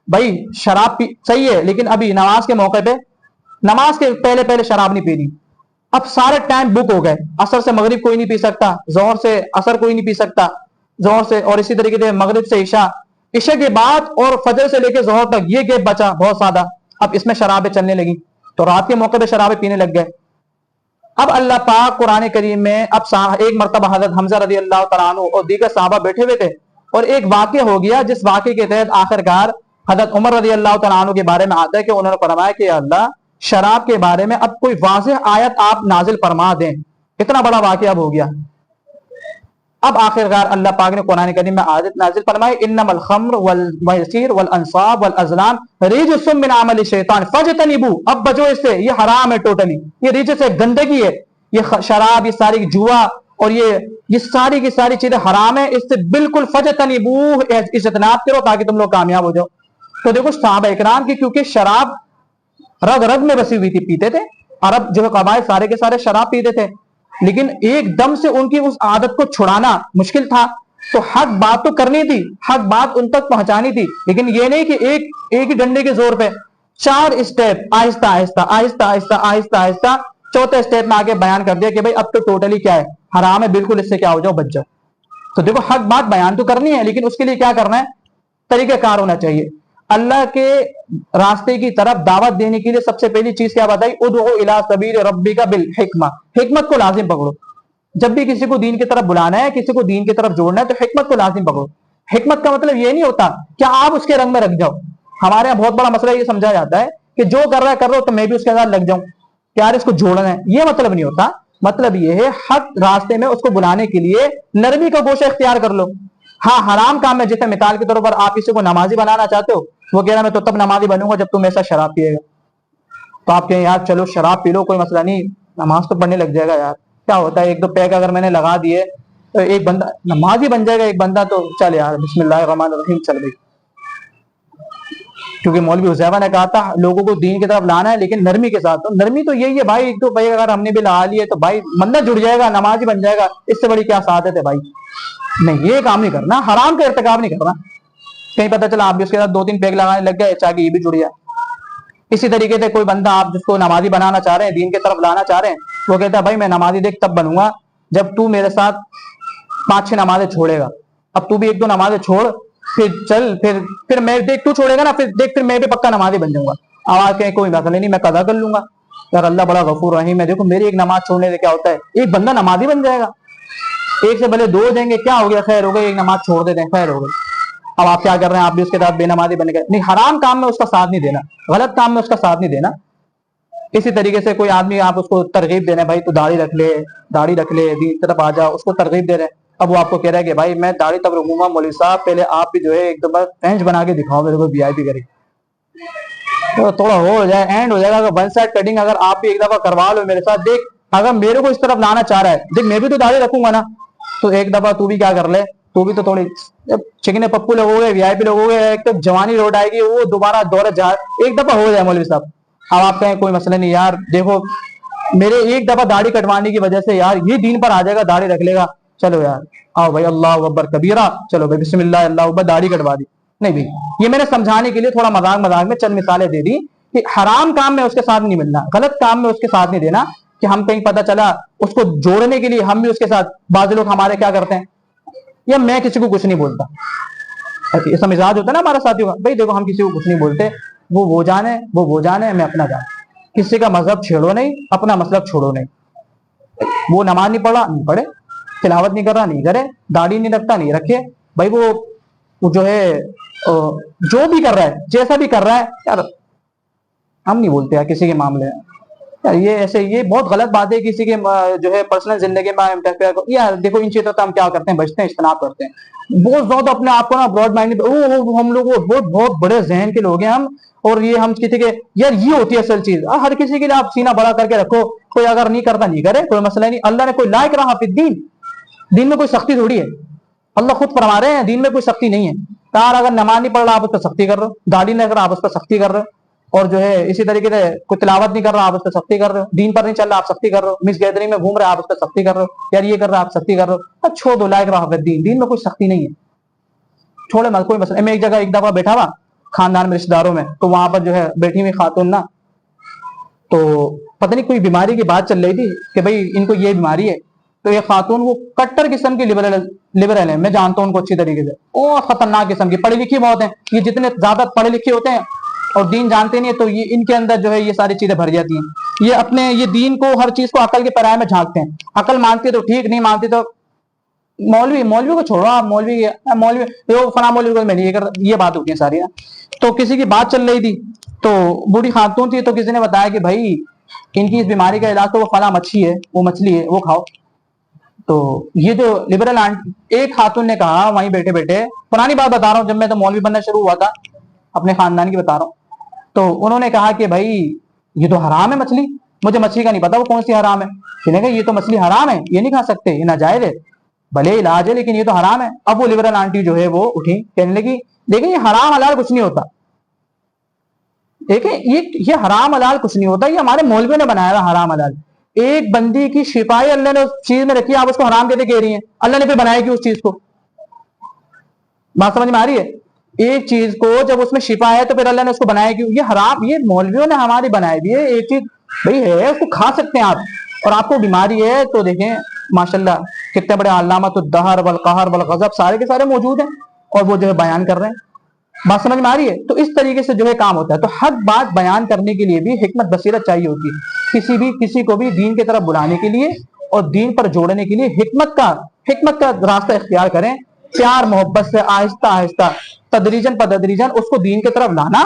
بھائی شراب صحیح ہے لیکن ابھی نماز کے موقع پہ، نماز کے پہلے شراب نہیں پینی. اب سارے ٹائم بک ہو گئے، عصر سے مغرب کوئی نہیں پی سکتا، ظہر سے عصر کوئی نہیں پی سکتا، ظہر سے اور اسی طریقے سے مغرب سے عشاء، عشاء کے بعد اور فجر سے لے کے ظہر تک یہ گیپ بچا بہت سادہ. اب اس میں شرابیں چلنے لگی تو رات کے موقع پہ شرابیں پینے لگ گئے. اب اللہ پاک قرآن کریم میں اب ایک مرتبہ حضرت حمزہ رضی اللہ تعالیٰ عنہ اور دیگر صحابہ بیٹھے ہوئے تھے اور ایک واقعہ ہو گیا جس واقعے کے تحت آخرکار حضرت عمر رضی اللہ تعالیٰ عنہ کے بارے میں آتا ہے کہ انہوں نے فرمایا کہ اللہ شراب کے بارے میں اب کوئی واضح آیت آپ نازل فرما دیں. اتنا بڑا واقعہ اب ہو گیا. اب آخرکار اللہ پاک نے قرآن کریم میں آیت نازل فرمائی، انما الخمر والمیسر والانصاب والازلام رجس من عمل الشیطان فاجتنبوہ، اب بچو اس سے، یہ حرام ہے ٹوٹلی، یہ رجس ہے، گندگی ہے، یہ شراب، یہ ساری جوا اور یہ ساری کی ساری چیزیں حرام ہے، اس سے بالکل فاجتنبوہ، اجتناب کرو تاکہ تم لوگ کامیاب ہو جاؤ. تو دیکھو صحابہ اکرام کی کیونکہ شراب رگ رگ میں بسی ہوئی تھی، پیتے تھے، عرب جو قبائل سارے کے سارے شراب پیتے تھے، لیکن ایک دم سے ان کی اس عادت کو چھڑانا مشکل تھا. تو حق بات تو کرنی تھی، حق بات ان تک پہنچانی تھی، لیکن یہ نہیں کہ ایک ہی ڈنڈے کے زور پہ 4 اسٹیپ آہستہ آہستہ آہستہ آہستہ آہستہ آہستہ چوتھے اسٹیپ میں آگے بیان کر دیا کہ بھائی اب تو ٹوٹلی کیا ہے، حرام ہے، بالکل اس سے کیا ہو جاؤ، بچ جاؤ. تو دیکھو حق بات بیان تو کرنی ہے لیکن اس کے لیے کیا کرنا ہے؟ طریقہ کار ہونا چاہیے. اللہ کے راستے کی طرف دعوت دینے کے لیے سب سے پہلی چیز کیا بتائی؟ ادعو الی سبیل ربک بالحکمہ، حکمت کو لازم پکڑو. جب بھی کسی کو دین کی طرف بلانا ہے، کسی کو دین کی طرف جوڑنا ہے تو حکمت کو لازم پکڑو. حکمت کا مطلب یہ نہیں ہوتا کہ آپ اس کے رنگ میں رکھ جاؤ. ہمارے یہاں بہت بڑا مسئلہ یہ سمجھا جاتا ہے کہ جو کر رہا ہے کر رہا ہو تو میں بھی اس کے ساتھ لگ جاؤں، یار اس کو جوڑنا ہے. یہ مطلب نہیں ہوتا. مطلب یہ ہے حق راستے میں اس کو بلانے کے لیے نرمی کا گوشہ اختیار کر لو. ہاں حرام کام ہے، جیسے مثال کے طور پر آپ کسی کو نمازی بنانا چاہتے ہو، وہ کہہ رہا میں تو تب نمازی بنوں گا جب تم ایسا شراب پیے گا. تو آپ کہیں یار چلو شراب پی لو کوئی مسئلہ نہیں، نماز تو پڑھنے لگ جائے گا. یار کیا ہوتا ہے، 1-2 پیگ اگر میں نے لگا دیے تو ایک بندہ نمازی بن جائے گا، ایک بندہ تو چل یار بسم اللہ الرحمن الرحیم چل گئی. کیونکہ مولوی حذیفہ نے کہا تھا لوگوں کو دین کی طرف لانا ہے لیکن نرمی کے ساتھ. تو نرمی تو یہی ہے بھائی، 1-2 پیگ اگر ہم نے بھی لگا لیے تو بھائی بندہ جڑ جائے گا، نمازی بن جائے گا. اس سے بڑی کیا سعادت ہے بھائی. نہیں یہ کام نہیں کرنا، حرام کا ارتکاب نہیں کرنا. کہیں پتہ چلا آپ بھی اس کے ساتھ 2-3 پیگ لگانے لگ گئے، چاہ کے یہ بھی جڑ گیا. اسی طریقے سے کوئی بندہ آپ جس کو نمازی بنانا چاہ رہے ہیں، دین کی طرف لانا چاہ رہے ہیں، وہ کہتا ہے بھائی میں نمازی دیکھ تب بنوں گا جب تو میرے ساتھ 5-6 نمازیں چھوڑے گا. اب تو بھی 1-2 نمازیں چھوڑ، پھر چل، پھر میں دیکھ تو چھوڑے گا نا، پھر میں بھی پکا نمازی بن جاؤں گا. آواز کہیں کوئی مسئلہ نہیں، میں قضا کر لوں گا. یار اللہ بڑا غفور رحیم ہے. دیکھو میری ایک نماز چھوڑنے سے کیا ہوتا ہے، ایک بندہ نمازی بن جائے گا. ایک سے بھلے 2 ہو جائیں گے، کیا ہو گیا، خیر ہو گئی، ایک نماز چھوڑ دیتے ہیں، خیر ہو گئی. اب آپ کیا کر رہے ہیں، آپ بھی اس کے ساتھ بے نمازی بن گئے. نہیں، حرام کام میں اس کا ساتھ نہیں دینا، غلط کام میں اس کا ساتھ نہیں دینا. اسی طریقے سے کوئی آدمی آپ اس کو ترغیب دے رہے ہیں بھائی تو داڑھی رکھ لے دین کی طرف آ جا، اس کو ترغیب دے رہے ہیں. اب وہ آپ کو کہہ رہا ہے کہ بھائی میں داڑھی تب رکھوں گا مولوی صاحب، پہلے آپ بھی جو ہے ایک دفعہ پینچ بنا کے دکھاؤ میرے کو وی آئی پی کری. تو تھوڑا ہو جائے اینڈ ہو جائے گا. ون سائڈ کٹنگ اگر آپ بھی ایک دفعہ کروا لو میرے ساتھ، دیکھ اگر میرے کو اس طرف لانا چاہ رہا ہے، دیکھ میں بھی تو داڑھی رکھوں گا نا، تو ایک دفعہ تو بھی کیا کر لے، تو بھی تو تھوڑی چکنے پپو لوگ ہو گئے، وی آئی پی لوگ ہو گئے، ایک تو جوانی لوٹ آئے گی، وہ دوبارہ دورہ جا ایک دفعہ ہو جائے مولوی صاحب. اب آپ کہیں کوئی مسئلہ نہیں یار، دیکھو میرے ایک دفعہ داڑھی کٹوانے کی وجہ سے یار یہ دین پر آ جائے گا، داڑھی رکھ لے گا، چلو یار آؤ بھائی اللہ اکبر کبیرہ، چلو بھائی بسم اللہ اللہ اکبر، داڑھی کٹوا دی. نہیں بھائی، یہ میں نے سمجھانے کے لیے تھوڑا مذاق میں چند مثالیں دے دی کہ حرام کام میں اس کے ساتھ نہیں ملنا، غلط کام میں اس کے ساتھ نہیں دینا، کہ ہم کہیں پتہ چلا اس کو جوڑنے کے لیے ہم بھی اس کے ساتھ، بعض لوگ ہمارے کیا کرتے ہیں، یا میں کسی کو کچھ نہیں بولتا، ایسا مزاج ہوتا ہے نا ہمارا ساتھیوں کا، بھائی دیکھو ہم کسی کو کچھ نہیں بولتے، وہ جانے میں اپنا جانے، کسی کا مذہب چھیڑو نہیں، اپنا مذہب چھوڑو نہیں. وہ نماز نہیں پڑھا نہیں پڑھے، تلاوت نہیں کر رہا نہیں کرے، داڑھی نہیں رکھتا نہیں رکھے بھائی، وہ جو ہے جو بھی کر رہا ہے جیسا بھی کر رہا ہے یار، ہم نہیں بولتے یار کسی کے معاملے میں یار، یہ بہت غلط بات ہے کسی کے جو ہے پرسنل زندگی میں یار. دیکھو ان چیزوں سے ہم کیا کرتے ہیں، بچتے ہیں، اجتناب کرتے ہیں بہت زیادہ اپنے آپ کو نا براڈ مائنڈ، ہم لوگ بہت بڑے ذہن کے لوگ ہیں ہم، اور یہ ہم کسی کے یار یہ ہوتی ہے اصل چیز. ہر کسی کے لیے آپ سینہ بڑا کر کے رکھو، کوئی اگر نہیں کرتا نہیں کرے، کوئی مسئلہ نہیں. اللہ نے کوئی لا اکراہ فی الدین، دین میں کوئی سختی تھوڑی ہے، اللہ خود فرما رہے ہیں دین میں کوئی سختی نہیں ہے. یار اگر نماز نہیں پڑھ رہا آپ اس پہ سختی کر رہے ہو، داڑھی نہیں کر رہا آپ اس پہ سختی کر رہے ہو، اور جو ہے اسی طریقے سے کوئی تلاوت نہیں کر رہا آپ اس پہ سختی کر رہے ہو، دین پر نہیں چل رہا آپ سختی کر رہے ہو، مس گیدرنگ میں گھوم رہے آپ اس پہ سختی کر رہے ہو، یار یہ کر رہا آپ سختی کر رہے ہو. چھوڑ دو، لا اکراہ فی الدین، دین میں کوئی سختی نہیں ہے، چھوڑے مت کوئی مسئلہ. میں ایک جگہ ایک دفعہ بیٹھا ہوا خاندان میں رشتہ داروں میں، تو وہاں پر جو ہے بیٹھی ہوئی خاتون نا، تو پتہ نہیں کوئی بیماری کی بات چل رہی تھی کہ بھائی ان کو یہ بیماری ہے. تو یہ خاتون وہ کٹر قسم کی لبرل ہے، میں جانتا ہوں ان کو اچھی طریقے سے، اور خطرناک قسم کی، پڑھی لکھی بہت ہیں یہ، جتنے زیادہ پڑھے لکھے ہوتے ہیں اور دین جانتے نہیں ہے تو یہ ان کے اندر جو ہے یہ ساری چیزیں بھر جاتی ہیں. یہ اپنے یہ دین کو ہر چیز کو عقل کے پرائے میں جھانکتے ہیں، عقل مانتی تو ٹھیک، نہیں مانتی تو مولوی کو چھوڑو آپ، مولوی فلاں مولوی کو میں نہیں یہ بات ہوتی ہے ساری. تو کسی کی بات چل رہی تھی، تو بوڑھی خاتون تھی، تو کسی نے بتایا کہ بھائی ان کی اس بیماری کا علاج تو وہ فلاں مچھلی ہے، وہ مچھلی ہے وہ کھاؤ. تو یہ جو لبرل ایک خاتون نے کہا وہیں بیٹھے بیٹھے، پرانی بات بتا رہا ہوں جب میں تو مولوی بننا شروع ہوا تھا، اپنے خاندان کی بتا رہا ہوں، تو انہوں نے کہا کہ بھائی یہ تو حرام ہے مچھلی، مجھے مچھلی کا نہیں پتا وہ کون سی حرام ہے. کہنے کہ یہ تو مچھلی حرام ہے، یہ نہیں کھا سکتے، یہ ناجائز ہے، بھلے علاج ہے لیکن یہ تو حرام ہے. اب وہ لبرل آنٹی جو ہے وہ اٹھی کہنے لگی دیکھیں یہ حرام حلال کچھ نہیں ہوتا، دیکھیں یہ حرام حلال کچھ نہیں ہوتا، یہ ہمارے مولویوں نے بنایا تھا حرام حلال. ایک بندی کی شفائی اللہ نے اس چیز میں رکھی ہے، آپ اس کو حرام کہتے کہہ رہی ہیں، اللہ نے پھر بنایا کہ اس چیز کو، بات سمجھ میں آ رہی ہے؟ ایک چیز کو جب اس میں شفا ہے تو پھر اللہ نے اس کو بنایا کیوں؟ یہ حرام، یہ مولویوں نے ہماری بنائی دی ہے. ایک چیز بھائی ہے اس کو کھا سکتے ہیں آپ، اور آپ کو بیماری ہے تو دیکھیں ماشاءاللہ کتنے بڑے علامت الدہر والقہر والغضب سارے کے سارے موجود ہیں، اور وہ جو ہے بیان کر رہے ہیں. بات سمجھ میں آ رہی ہے؟ تو اس طریقے سے جو ہے کام ہوتا ہے. تو حق بات بیان کرنے کے لیے بھی حکمت بصیرت چاہیے ہوتی ہے، کسی کو بھی دین کی طرف بلانے کے لیے اور دین پر جوڑنے کے لیے حکمت کا راستہ اختیار کریں، پیار محبت سے آہستہ آہستہ تدریجن اس کو دین کی طرف لانا،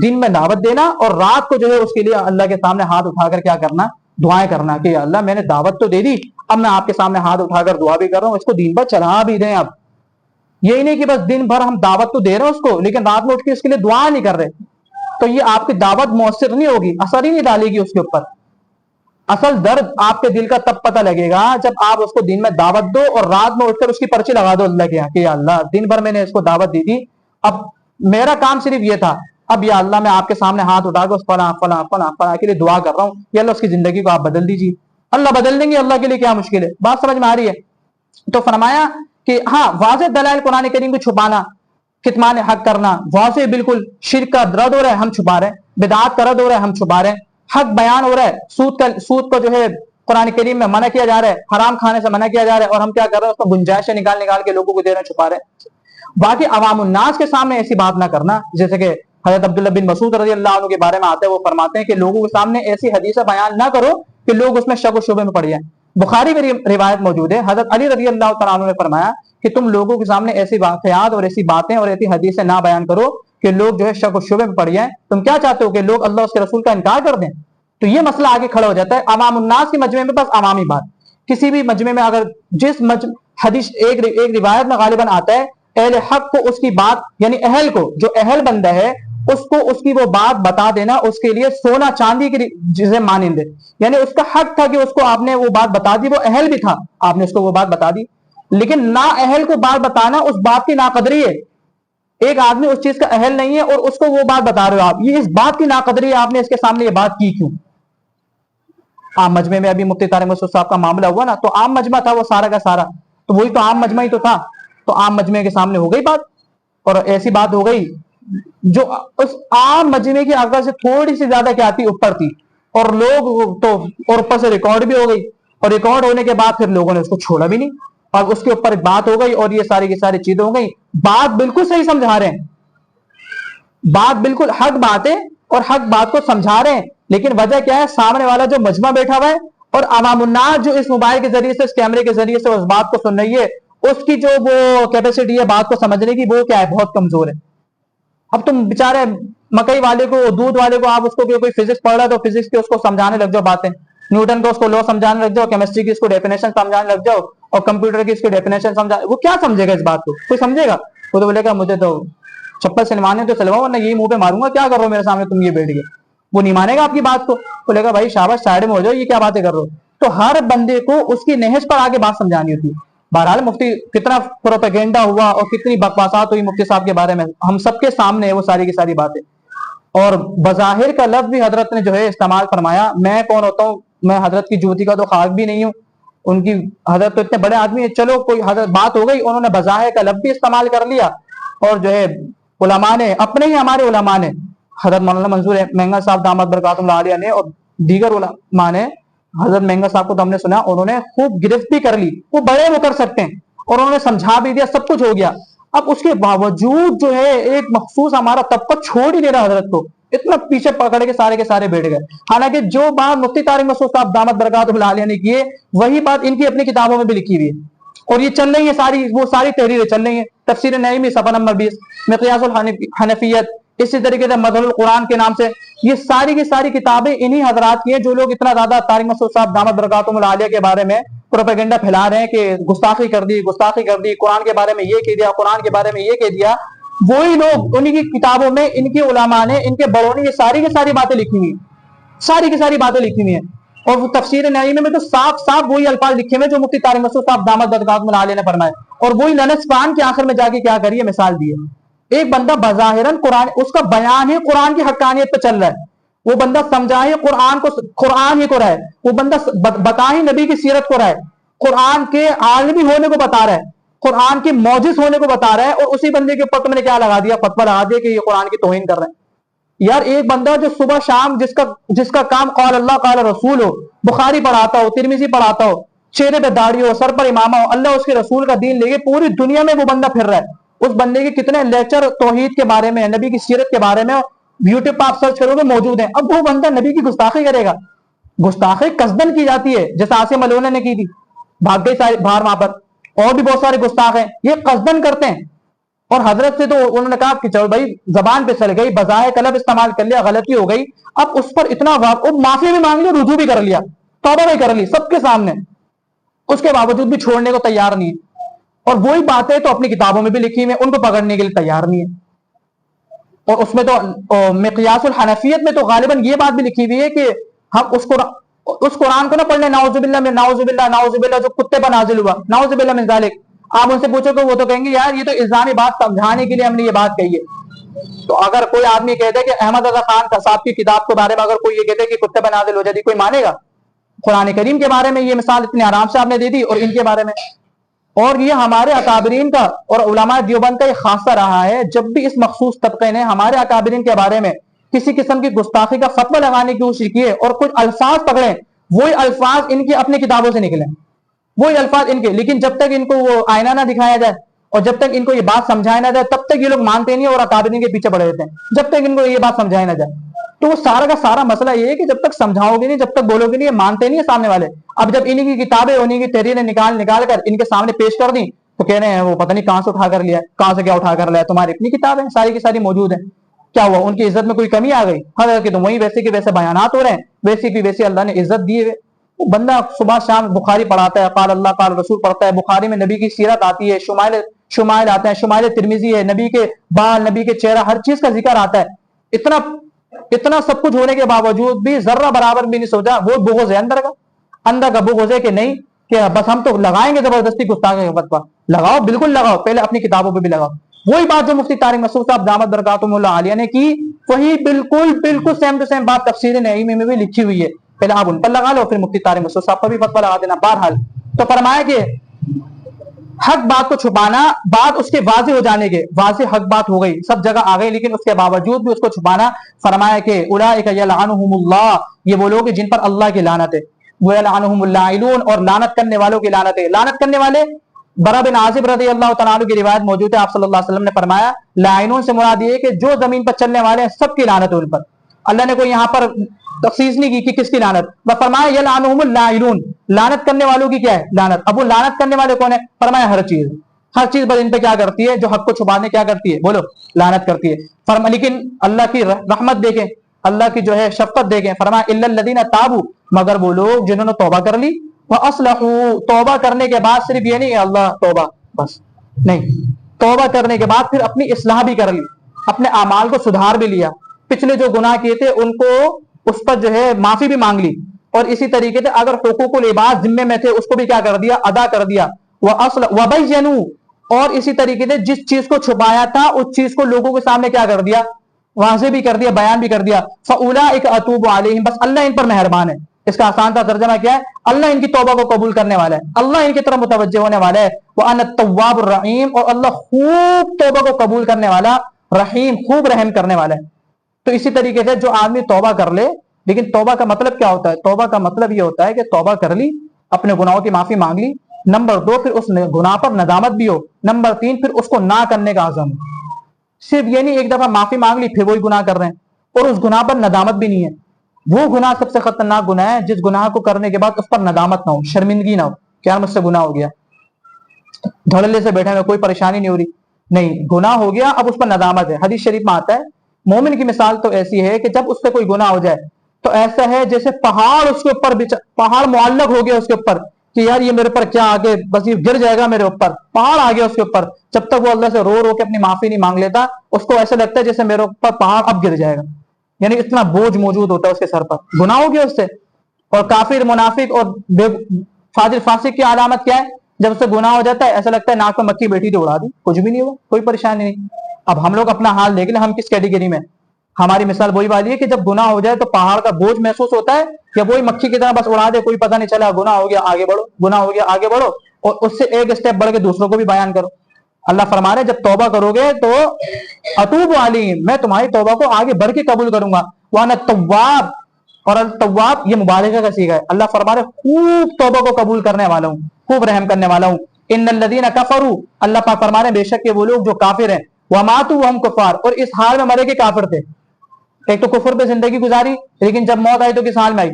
دین میں دعوت دینا، اور رات کو جو ہے اس کے لیے اللہ کے سامنے ہاتھ اٹھا کر کیا کرنا، دعائیں کرنا کہ اللہ میں نے دعوت تو دے دی، اب میں آپ کے سامنے ہاتھ اٹھا کر دعا بھی کر رہا ہوں، اس کو دین پر چلا بھی دیں. اب یہی نہیں کہ بس دن بھر ہم دعوت تو دے رہے ہیں اس کو لیکن رات میں اٹھ کے اس کے لیے دعا نہیں کر رہے، تو یہ آپ کی دعوت مؤثر نہیں ہوگی، اثر ہی نہیں ڈالے گی اس کے اوپر. اصل درد آپ کے دل کا تب پتہ لگے گا جب آپ اس کو دن میں دعوت دو اور رات میں اٹھ کر اس کی پرچی لگا دو اللہ کے یہاں کہ یا اللہ دن بھر میں نے اس کو دعوت دی تھی، اب میرا کام صرف یہ تھا، اب یا اللہ میں آپ کے سامنے ہاتھ اٹھا کر فلاں فلاں فلاں فلاں کے لیے دعا کر رہا ہوں، یا اللہ اس کی زندگی کو آپ بدل دیجیے. اللہ بدل دیں گے، اللہ کے لیے کیا مشکل ہے. بات سمجھ میں آ رہی ہے؟ تو فرمایا کہ ہاں واضح دلائل قرآن کریم کو چھپانا، کتمان حق کرنا واضح، بالکل شرک کا رد ہو رہا ہے ہم چھپا رہے ہیں، بدعات کا رد ہو رہا ہے ہم چھپا رہے ہیں، حق بیان ہو رہا ہے، سود کو جو ہے قرآن کریم میں منع کیا جا رہا ہے، حرام کھانے سے منع کیا جا رہا ہے، اور ہم کیا کر رہے ہیں اس کو گنجائشیں نکال کے لوگوں کو دے رہے ہیں، چھپا رہے ہیں. باقی عوام الناس کے سامنے ایسی بات نہ کرنا، جیسے کہ حضرت عبداللہ بن مسعود رضی اللہ عنہ کے بارے میں آتے ہیں، وہ فرماتے ہیں کہ لوگوں کے سامنے ایسی حدیثیں بیان نہ کرو کہ لوگ اس میں شک و شبے میں پڑ جائیں. بخاری میں روایت موجود ہے، حضرت علی رضی اللہ تعالیٰ عنہ نے فرمایا کہ تم لوگوں کے سامنے ایسی واقعات اور ایسی باتیں اور ایسی حدیثیں نہ بیان کرو کہ لوگ جو ہے شک و شبے میں پڑ جائیں. تم کیا چاہتے ہو کہ لوگ اللہ اس کے رسول کا انکار کر دیں؟ تو یہ مسئلہ آگے کھڑا ہو جاتا ہے عوام الناس کے مجمع میں بس عوامی بات. کسی بھی مجمع میں اگر جس حدیث ایک روایت میں غالباً آتا ہے اہل حق کو اس کی بات یعنی اہل کو جو اہل بندہ ہے اس کو اس کی وہ بات بتا دینا اس کے لیے سونا چاندی کی چیزیں مانند ہے. یعنی اس کا حق تھا کہ اس کو آپ نے وہ بات بتا دی, وہ اہل بھی تھا, آپ نے اس کو وہ بات بتا دی. لیکن نا اہل کو بات بتانا اس بات کی ناقدری ہے. ایک آدمی اس چیز کا اہل نہیں ہے اور اس کو وہ بات بتا رہے ہو آپ, یہ اس بات کی ناقدری ہے, آپ نے اس کے سامنے یہ بات کی کیوں. عام مجمع میں ابھی مفتی طارق مسعود صاحب کا معاملہ ہوا نا, تو عام مجمع تھا وہ سارا کا سارا, تو وہی تو عام مجمع ہی تو تھا, تو عام مجمع کے سامنے ہو گئی بات. اور ایسی بات ہو گئی جو اس عام مجمع کی عقل سے تھوڑی سی زیادہ کیا تھی, اوپر تھی, اور لوگ تو اور اوپر سے ریکارڈ بھی ہو گئی, اور ریکارڈ ہونے کے بعد پھر لوگوں نے اس کو چھوڑا بھی نہیں, اور اس کے اوپر بات ہو گئی اور یہ ساری کی ساری چیزیں ہو گئی. بات بالکل صحیح سمجھا رہے ہیں, بات بالکل حق بات ہے اور حق بات کو سمجھا رہے ہیں, لیکن وجہ کیا ہے, سامنے والا جو مجمع بیٹھا ہوا ہے اور عوام الناس جو اس موبائل کے ذریعے سے اس کیمرے کے ذریعے سے اس بات کو سن رہی ہے, اس کی جو وہ کیپیسٹی ہے بات کو سمجھنے کی وہ کیا ہے, بہت کمزور ہے. اب تم بیچارے مکئی والے کو, دودھ والے کو, آپ اس کو کوئی فزکس پڑھ رہا ہے تو فزکس کے اس کو سمجھانے لگ جاؤ باتیں, نیوٹن کو اس کو لو سمجھانے لگ جاؤ, کیمسٹری کی اس کو ڈیفینیشن سمجھانے لگ جاؤ, اور کمپیوٹر کی اس کی ڈیفینیشن سمجھا, وہ کیا سمجھے گا اس بات کو, کوئی سمجھے گا؟ وہ تو بولے گا مجھے تو چپل سلوانے تو سلواؤ ورنہ یہی منہ پہ ماروں گا, کیا کر رہے ہو میرے سامنے تم یہ بیٹھ گئے. وہ نہیں مانے گا آپ کی بات کو, بولے گا بھائی شاباش سائڈ میں ہو جاؤ, یہ کیا باتیں کر رہے ہو. تو ہر بندے کو اس کی نہج پر آگے بات سمجھانی ہوتی ہے. بہرحال مفتی کتنا پروپیگنڈا ہوا اور کتنی بکواسات ہوئی مفتی صاحب کے بارے میں, ہم سب کے سامنے ہے وہ ساری کی ساری باتیں. اور بظاہر کا لفظ بھی حضرت نے جو ہے استعمال فرمایا. میں کون ہوتا ہوں, میں حضرت کی جوتی کا تو خاک بھی نہیں ہوں, ان کی حضرت تو اتنے بڑے آدمی ہیں, چلو کوئی حضرت بات ہو گئی, انہوں نے بظاہر کا لفظ بھی استعمال کر لیا. اور جو ہے علماء نے, اپنے ہی ہمارے علماء نے, حضرت مولانا منظور مہنگا صاحب دامت برکاتہ اللہ علیہ نے اور دیگر علماء نے, حضرت مہنگا صاحب کو تو ہم نے سنا انہوں نے خوب گرفت بھی کر لی, وہ بڑے وہ کر سکتے ہیں, اور انہوں نے سمجھا بھی دیا, سب کچھ ہو گیا. اب اس کے باوجود جو ہے ایک مخصوص ہمارا طبقہ چھوڑ ہی دے رہا حضرت کو, اتنا پیچھے پکڑ کے سارے بیٹھ گئے. حالانکہ جو بات مفتی طارق مسعود صاحب دامت برکاتہ اللہ علیہ نے کی ہے وہی بات ان کی اپنی کتابوں میں بھی لکھی ہوئی ہے, اور یہ چل رہی ہے ساری, وہ ساری تحریریں چل رہی ہیں. تفسیر نعیمی صفحہ نمبر 20, مقیاس الحنفیت, اسی طریقے سے مظہر القرآن کے نام سے, یہ ساری کی ساری کتابیں انہی حضرات کی ہیں جو لوگ اتنا زیادہ طارق مسعود صاحب دامت برکاتہ اللہ علیہ کے بارے میں پروپیگنڈا پھیلا رہے ہیں کہ گستاخی کر دی, قرآن کے بارے میں یہ کہہ دیا, قرآن کے بارے میں یہ کہہ دیا. وہی لوگ انہی کی کتابوں میں, ان کے علماء نے, ان کے بڑوں نے یہ ساری کی ساری باتیں لکھی ہوئی, ساری کی ساری باتیں لکھی ہوئی ہیں. اور وہ تفسیر نعیمی میں تو صاف صاف وہی الفاظ لکھے ہوئے جو مفتی طارق مسعود صاحب دامت برکاتہ اللہ علیہ نے فرمائے, اور وہی لنس قرآن کے آخر میں جا کے کیا کریے مثال دی ہے. ایک بندہ بظاہراً قرآن, اس کا بیان ہے قرآن کی حقانیت پہ چل رہا ہے, وہ بندہ سمجھائے قرآن کو, قرآن ہی کو رہا ہے, وہ بندہ بتائے نبی کی سیرت کو رہا ہے, قرآن کے عالمی ہونے کو بتا رہا ہے, قرآن کے معجز ہونے کو بتا رہا ہے, اور اسی بندے کے اوپر تم نے کیا لگا دیا, فتویٰ لگا دیا کہ یہ قرآن کی توہین کر رہے ہیں. یار ایک بندہ جو صبح شام جس کا کام قال اللہ قال رسول ہو, بخاری پڑھاتا ہو, ترمذی پڑھاتا ہو, چہرے پہ داڑھی ہو, سر پر امامہ ہو, اللہ اس کے رسول کا دین لے کے پوری دنیا میں وہ بندہ پھر رہا ہے, اس بندے کے کتنے لیکچر توحید کے بارے میں, نبی کی سیرت کے بارے میں یوٹیوب پہ آپ سرچ کرو گے موجود ہیں. اب وہ بندہ نبی کی گستاخی کرے گا, گستاخی قصدن کی جاتی ہے, جیسے عاصم ملونہ نے کی تھی, بھاگ گئی سارے باہر وہاں پر, اور بھی بہت سارے گستاخ ہیں, یہ قصدن کرتے ہیں. اور حضرت سے تو انہوں نے کہا کہ چلو بھائی زبان پہ چل گئی, بظاہر کلب استعمال کر لیا, غلطی ہو گئی, اب اس پر اتنا معافی بھی مانگ لی, رجوع بھی کر لیا, توبہ بھی کر لی سب کے سامنے, اس کے باوجود بھی چھوڑنے کو تیار نہیں ہے. اور وہی باتیں تو اپنی کتابوں میں بھی لکھی ہوئی ہیں, ان کو پکڑنے کے لیے تیار نہیں ہے. اور اس میں تو مقیاس الحنفیت میں تو غالباً یہ بات بھی لکھی ہوئی ہے کہ ہم اس قرآن کو نہ پڑھ لیں, نعوذ باللہ جو کتے پر نازل ہوا, نعوذ باللہ من ذالک. آپ ان سے پوچھو تو وہ تو کہیں گے یار یہ تو الزامی بات سمجھانے کے لیے ہم نے یہ بات کہی ہے. تو اگر کوئی آدمی کہتے کہ احمد رضا خان صاحب کی کتاب کے بارے میں اگر کوئی یہ کہتے کہ کتے پر نازل ہو جاتی, کوئی مانے گا؟ قرآن کریم کے بارے میں یہ مثال اتنے آرام سے آپ نے دے دی, اور ان کے بارے میں. اور یہ ہمارے اکابرین کا اور علماء دیوبند کا یہ خاصہ رہا ہے, جب بھی اس مخصوص طبقے نے ہمارے اکابرین کے بارے میں کسی قسم کی گستاخی کا فتویٰ لگانے کی کوشش کی ہے اور کچھ الفاظ پکڑے, وہی الفاظ ان کی اپنی کتابوں سے نکلے, وہی الفاظ ان کے, لیکن جب تک ان کو وہ آئینہ نہ دکھایا جائے اور جب تک ان کو یہ بات سمجھایا نہ جائے تب تک یہ لوگ مانتے نہیں اور اکابرین کے پیچھے پڑے رہتے ہیں, جب تک ان کو یہ بات سمجھایا نہ جائے. تو وہ سارا کا سارا مسئلہ یہ ہے کہ جب تک سمجھاؤ گے نہیں, جب تک بولو گے نہیں, یہ مانتے نہیں ہے سامنے والے. اب جب انہی کی کتابیں انہی کی تحریریں نکال کر ان کے سامنے پیش کر دیں تو کہہ رہے ہیں وہ پتہ نہیں کہاں سے اٹھا کر لیا, کہاں سے کیا اٹھا کر لیا, تمہاری اپنی کتابیں ساری کی ساری موجود ہیں. کیا ہوا؟ ان کی عزت میں کوئی کمی آ گئی؟ ہر کہ تو وہی ویسے کے ویسے بیانات ہو رہے ہیں، ویسے کی ویسے اللہ نے عزت دی ہے۔ بندہ صبح شام بخاری پڑھاتا ہے، قال اللہ قال رسول پڑھتا ہے، بخاری میں نبی کی سیرت آتی ہے، شمائل آتے ہیں، شمائل ترمذی ہے، نبی کے بال، نبی کے چہرہ، ہر چیز کا ذکر آتا ہے۔ اتنا سب کچھ ہونے کے باوجود بھی ذرہ برابر بھی نہیں سوچا وہ بغض ہے اندر کا بغض ہے کہ نہیں کہ بس ہم تو لگائیں گے زبردستی گستاخی فتویٰ۔ لگاؤ، بالکل لگاؤ، پہلے اپنی کتابوں پہ بھی لگاؤ۔ وہی بات جو مفتی طارق مسعود صاحب دامت برکاتہم اللہ عالیہ نے کی، وہی بالکل سیم ٹو سیم بات تفسیر نعیم میں بھی لکھی ہوئی ہے۔ پہلے آپ ان پر لگا لو، پھر مفتی طارق مسعود صاحب پر بھی فتویٰ لگا دینا۔ بہرحال تو فرمایا کہ حق بات کو چھپانا، بات اس کے واضح ہو جانے کے، واضح حق بات ہو گئی، سب جگہ آ گئی، لیکن اس کے باوجود بھی اس کو چھپانا۔ فرمایا کہ اولئک یلعنہم اللہ، یہ وہ لوگ جن پر اللہ کی لعنت ہے، ویلعنہم اللاعنون، اور لعنت کرنے والوں کی لعنت ہے۔ لعنت کرنے والے برا بن عازب رضی اللہ تعالیٰ عنہ کی روایت موجود ہے، آپ صلی اللہ علیہ وسلم نے فرمایا لاعنون سے مراد یہ ہے کہ جو زمین پر چلنے والے ہیں سب کی لعنت ہے ان پر۔ اللہ نے کوئی یہاں پر تخصیص نہیں کی کہ کس کی لعنت، بس فرمایا یلعنہم اللاعنون، لعنت کرنے والوں کی کیا ہے؟ لعنت۔ اب وہ لعنت کرنے والے کون ہے؟ فرمایا ہر چیز پر ان پہ کیا کرتی ہے؟ جو حق کو چھپانے کیا کرتی ہے؟ بولو، لعنت کرتی ہے۔ فرمایا لیکن اللہ کی رحمت دیکھیں، اللہ کی جو ہے شفقت دیکھیں، فرمایا الا الذین تابوا، مگر وہ لوگ جنہوں نے توبہ کر لی، وَأَصْلَحُوا، توبہ کرنے کے بعد صرف یہ نہیں ہے اللہ توبہ بس نہیں، توبہ کرنے کے بعد پھر اپنی اصلاح بھی کر لی، اپنے اعمال کو سدھار بھی لیا، پچھلے جو گناہ کیے تھے ان کو اس پر جو ہے معافی بھی مانگ لی، اور اسی طریقے سے اگر حقوق العباد ذمے میں تھے اس کو بھی کیا کر دیا؟ ادا کر دیا۔ وَبَيَّنُوا، اور اسی طریقے سے جس چیز کو چھپایا تھا اس چیز کو لوگوں کے سامنے کیا کر دیا؟ واضح بھی کر دیا، بیان بھی کر دیا۔ فَأُولَئِكَ أَتُوبُ عَلَيْهِمْ، بس اللہ ان پر مہربان ہے۔ اس کا آسان سا ترجمہ کیا ہے؟ اللہ ان کی توبہ کو قبول کرنے والا ہے، اللہ ان کی طرف متوجہ ہونے والا ہے۔ وَأَنَا التَّوَّابُ الرَّحِيمُ، اور اللہ خوب توبہ کو قبول کرنے والا، رحیم، خوب رحم کرنے والا ہے۔ تو اسی طریقے سے جو آدمی توبہ کر لے، لیکن توبہ کا مطلب کیا ہوتا ہے؟ توبہ کا مطلب یہ ہوتا ہے کہ توبہ کر لی، اپنے گناہوں کی معافی مانگ لی، نمبر 2 پھر اس گناہ پر ندامت بھی ہو، نمبر 3 پھر اس کو نہ کرنے کا عزم ہو۔ صرف یہ نہیں ایک دفعہ معافی مانگ لی پھر وہی گناہ کر رہے ہیں اور اس گناہ پر ندامت بھی نہیں ہے۔ وہ گناہ سب سے خطرناک گناہ ہے جس گناہ کو کرنے کے بعد اس پر ندامت نہ ہو، شرمندگی نہ ہو کہ یار مجھ سے گناہ ہو گیا، دھڑلے سے بیٹھے میں کوئی پریشانی نہیں ہو رہی، نہیں، گناہ ہو گیا اب اس پر ندامت ہے۔ حدیث شریف میں آتا ہے مومن کی مثال تو ایسی ہے کہ جب اس سے کوئی گناہ ہو جائے تو ایسا ہے جیسے پہاڑ اس کے اوپر پہاڑ معلق ہو گیا اس کے اوپر کہ یار یہ میرے پر کیا آگے بس یہ گر جائے گا میرے اوپر، پہاڑ آ گیا اس کے اوپر۔ جب تک وہ اللہ سے رو کے اپنی معافی نہیں مانگ لیتا اس کو ایسا لگتا ہے جیسے میرے اوپر پہاڑ اب گر جائے گا، یعنی اتنا بوجھ موجود ہوتا ہے اس کے سر پر، گناہ ہو گیا اس سے۔ اور کافر، منافق اور فاجر فاسق کی علامت کیا ہے؟ جب اس سے گناہ ہو جاتا ہے ایسا لگتا ہے ناک میں مکھی بیٹھی تھی اڑا دی، کچھ بھی نہیں ہوا، کوئی پریشانی نہیں۔ اب ہم لوگ اپنا حال دیکھ لیں، ہم کس کیٹیگری میں؟ ہماری مثال وہی والی ہے کہ جب گناہ ہو جائے تو پہاڑ کا بوجھ محسوس ہوتا ہے، یا وہی مکھی کی طرح بس اڑا دے، کوئی پتہ نہیں چلا، گناہ ہو گیا آگے بڑھو، گناہ ہو گیا آگے بڑھو، اور اس سے ایک اسٹیپ بڑھ کے دوسروں کو بھی بیان کرو۔ اللہ فرما رہے جب توبہ کرو گے تو اتوب علیہم، میں تمہاری توبہ کو آگے بڑھ کے قبول کروں گا۔ وانا التواب، اور التواب یہ مبالغہ کا صیغہ ہے، اللہ فرما رہے خوب توبہ کو قبول کرنے والا ہوں، خوب رحم کرنے والا ہوں۔ ان الذین کفروا، اللہ پاک فرما رہے بے شک یہ وہ لوگ جو کافر ہیں، وماتوا وہم کفار، اور اس حال میں مرے کہ کافر تھے۔ ایک تو کفر پہ زندگی گزاری لیکن جب موت آئی تو کس حال میں آئی؟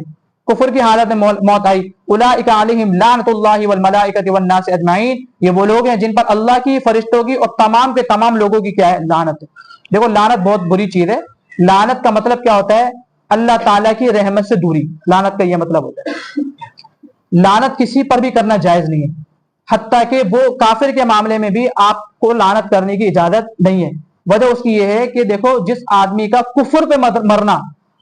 کفر کی حالت میں موت آئی۔ اولئک علیہم لعنت اللہ والملائکۃ والناس اجمعین، یہ وہ لوگ ہیں جن پر اللہ کی، فرشتوں کی اور تمام کے تمام لوگوں کی کیا ہے؟ لعنت ہے۔ دیکھو لعنت بہت بری چیز ہے۔ لعنت کا مطلب کیا ہوتا ہے؟ اللہ تعالیٰ کی رحمت سے دوری، لعنت کا یہ مطلب ہوتا ہے۔ لعنت کسی پر بھی کرنا جائز نہیں ہے، حتیٰ کہ وہ کافر کے معاملے میں بھی آپ کو لعنت کرنے کی اجازت نہیں ہے۔ وجہ اس کی یہ ہے کہ دیکھو جس آدمی کا کفر پہ مرنا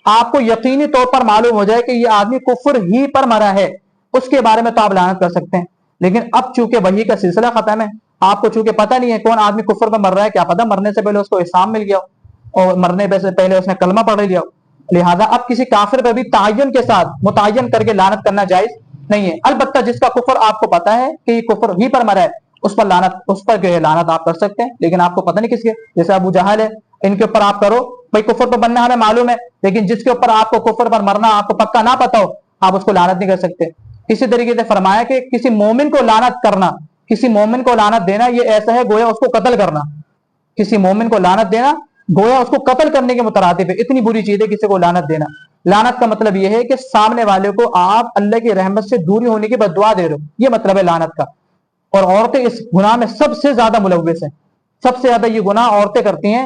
آپ کو یقینی طور پر معلوم ہو جائے کہ یہ آدمی کفر ہی پر مرا ہے، اس کے بارے میں تو آپ لعنت کر سکتے ہیں، لیکن اب چونکہ وحی کا سلسلہ ختم ہے، آپ کو چونکہ پتہ نہیں ہے کون آدمی کفر پہ مر رہا ہے، کیا پتہ مرنے سے پہلے اس کو اسلام مل گیا ہو اور مرنے سے پہلے اس نے کلمہ پڑھ لیا ہو، لہذا اب کسی کافر پہ بھی تعین کے ساتھ متعین کر کے لعنت کرنا جائز نہیں ہے۔ البتہ جس کا کفر آپ کو پتہ ہے کہ یہ کفر ہی پر مرا ہے اس پر لعنت، اس پر جو ہے لعنت آپ کر سکتے ہیں، لیکن آپ کو پتہ نہیں کس کے، جیسے ابو جہل ہے ان کے اوپر آپ کرو، بھائی کفر پر بننا ہمیں معلوم ہے، لیکن جس کے اوپر آپ کو کفر پر مرنا آپ کو پکا نہ پتا ہو آپ اس کو لعنت نہیں کر سکتے۔ اسی طریقے سے فرمایا کہ کسی مومن کو لعنت کرنا، کسی مومن کو لعنت دینا یہ ایسا ہے گویا اس کو قتل کرنا، کسی مومن کو لعنت دینا گویا اس کو قتل کرنے کے مترادف ہے، اتنی بری چیز ہے کسی کو لعنت دینا۔ لعنت کا مطلب یہ ہے کہ سامنے والے کو آپ اللہ کی رحمت سے دوری ہونے کی بددعا دے رہے ہو، یہ مطلب ہے لعنت کا۔ اور عورتیں اس گناہ میں سب سے زیادہ ملوث ہیں، سب سے زیادہ یہ گناہ عورتیں کرتی ہیں،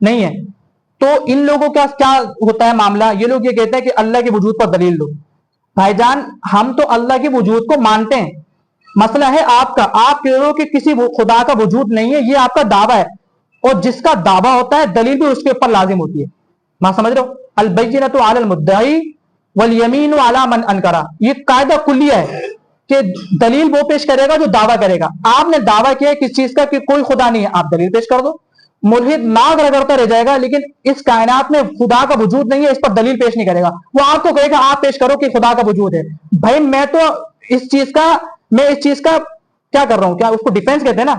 نہیں ہے. تو ان لوگوں کا کیا ہوتا ہے معاملہ, یہ لوگ یہ کہتے ہیں کہ اللہ کے وجود پر دلیل دو. بھائی جان ہم تو اللہ کے وجود کو مانتے ہیں, مسئلہ ہے آپ کا, آپ کہہ رہے ہو کہ کسی خدا کا وجود نہیں ہے, یہ آپ کا دعویٰ ہے, اور جس کا دعویٰ ہوتا ہے دلیل بھی اس کے اوپر لازم ہوتی ہے. میں سمجھ رہا ہوں, البینۃ علی المدعی والیمین علی من انکر, یہ قاعدہ کلیہ ہے کہ دلیل وہ پیش کرے گا جو دعویٰ کرے گا. آپ نے دعویٰ کیا کس چیز کا کہ کوئی خدا نہیں ہے, آپ دلیل پیش کر دو. ملحد ناگ رگڑتا رہ جائے گا لیکن اس کائنات میں خدا کا وجود نہیں ہے, اس پر دلیل پیش نہیں کرے گا. وہ آپ کو کہے گا آپ پیش کرو کہ خدا کا وجود ہے. بھائی میں اس چیز کا کیا کر رہا ہوں, کیا اس کو ڈیفینس کہتے ہیں نا,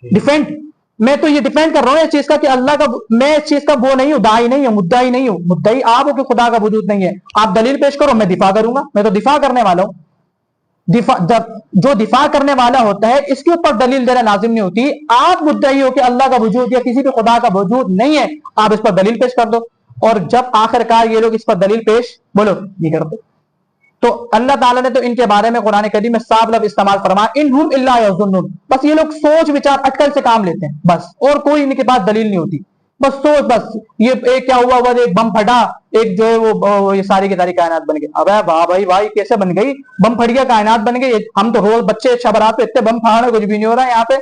ڈیفینڈ, میں تو یہ ڈیفینڈ کر رہا ہوں اس چیز کا کہ اللہ کا, میں اس چیز کا وہ نہیں ہوں, داعی نہیں ہوں, مدعی نہیں ہوں. مدعی آپ ہو کہ خدا کا وجود نہیں ہے, آپ دلیل پیش کرو, میں دفاع کروں گا. میں تو دفاع کرنے والا ہوں. جو دفاع کرنے والا ہوتا ہے اس کے اوپر دلیل دینا لازم نہیں ہوتی. آپ مدعی ہو کہ اللہ کا وجود یا کسی بھی خدا کا وجود نہیں ہے, آپ اس پر دلیل پیش کر دو. اور جب آخر کار یہ لوگ اس پر دلیل پیش بولو نہیں کرتے, تو اللہ تعالیٰ نے تو ان کے بارے میں قرآن کریم میں صاف لفظ استعمال فرمایا, انہم الا یظنون, بس یہ لوگ سوچ وچار اٹکل سے کام لیتے ہیں بس, اور کوئی ان کے پاس دلیل نہیں ہوتی. بس سوچ, بس یہ ایک کیا ہوا, ایک بم پھٹا, ایک جو ہے وہ یہ ساری کی ساری کائنات بن گئی. ابے واہ بھائی کیسے بن گئی, بم پھٹ گیا کائنات بن گئی. ہم تو روز بچے شبرات پہ اتنے بم پھاڑ کچھ بھی نہیں ہو رہا ہے یہاں پہ,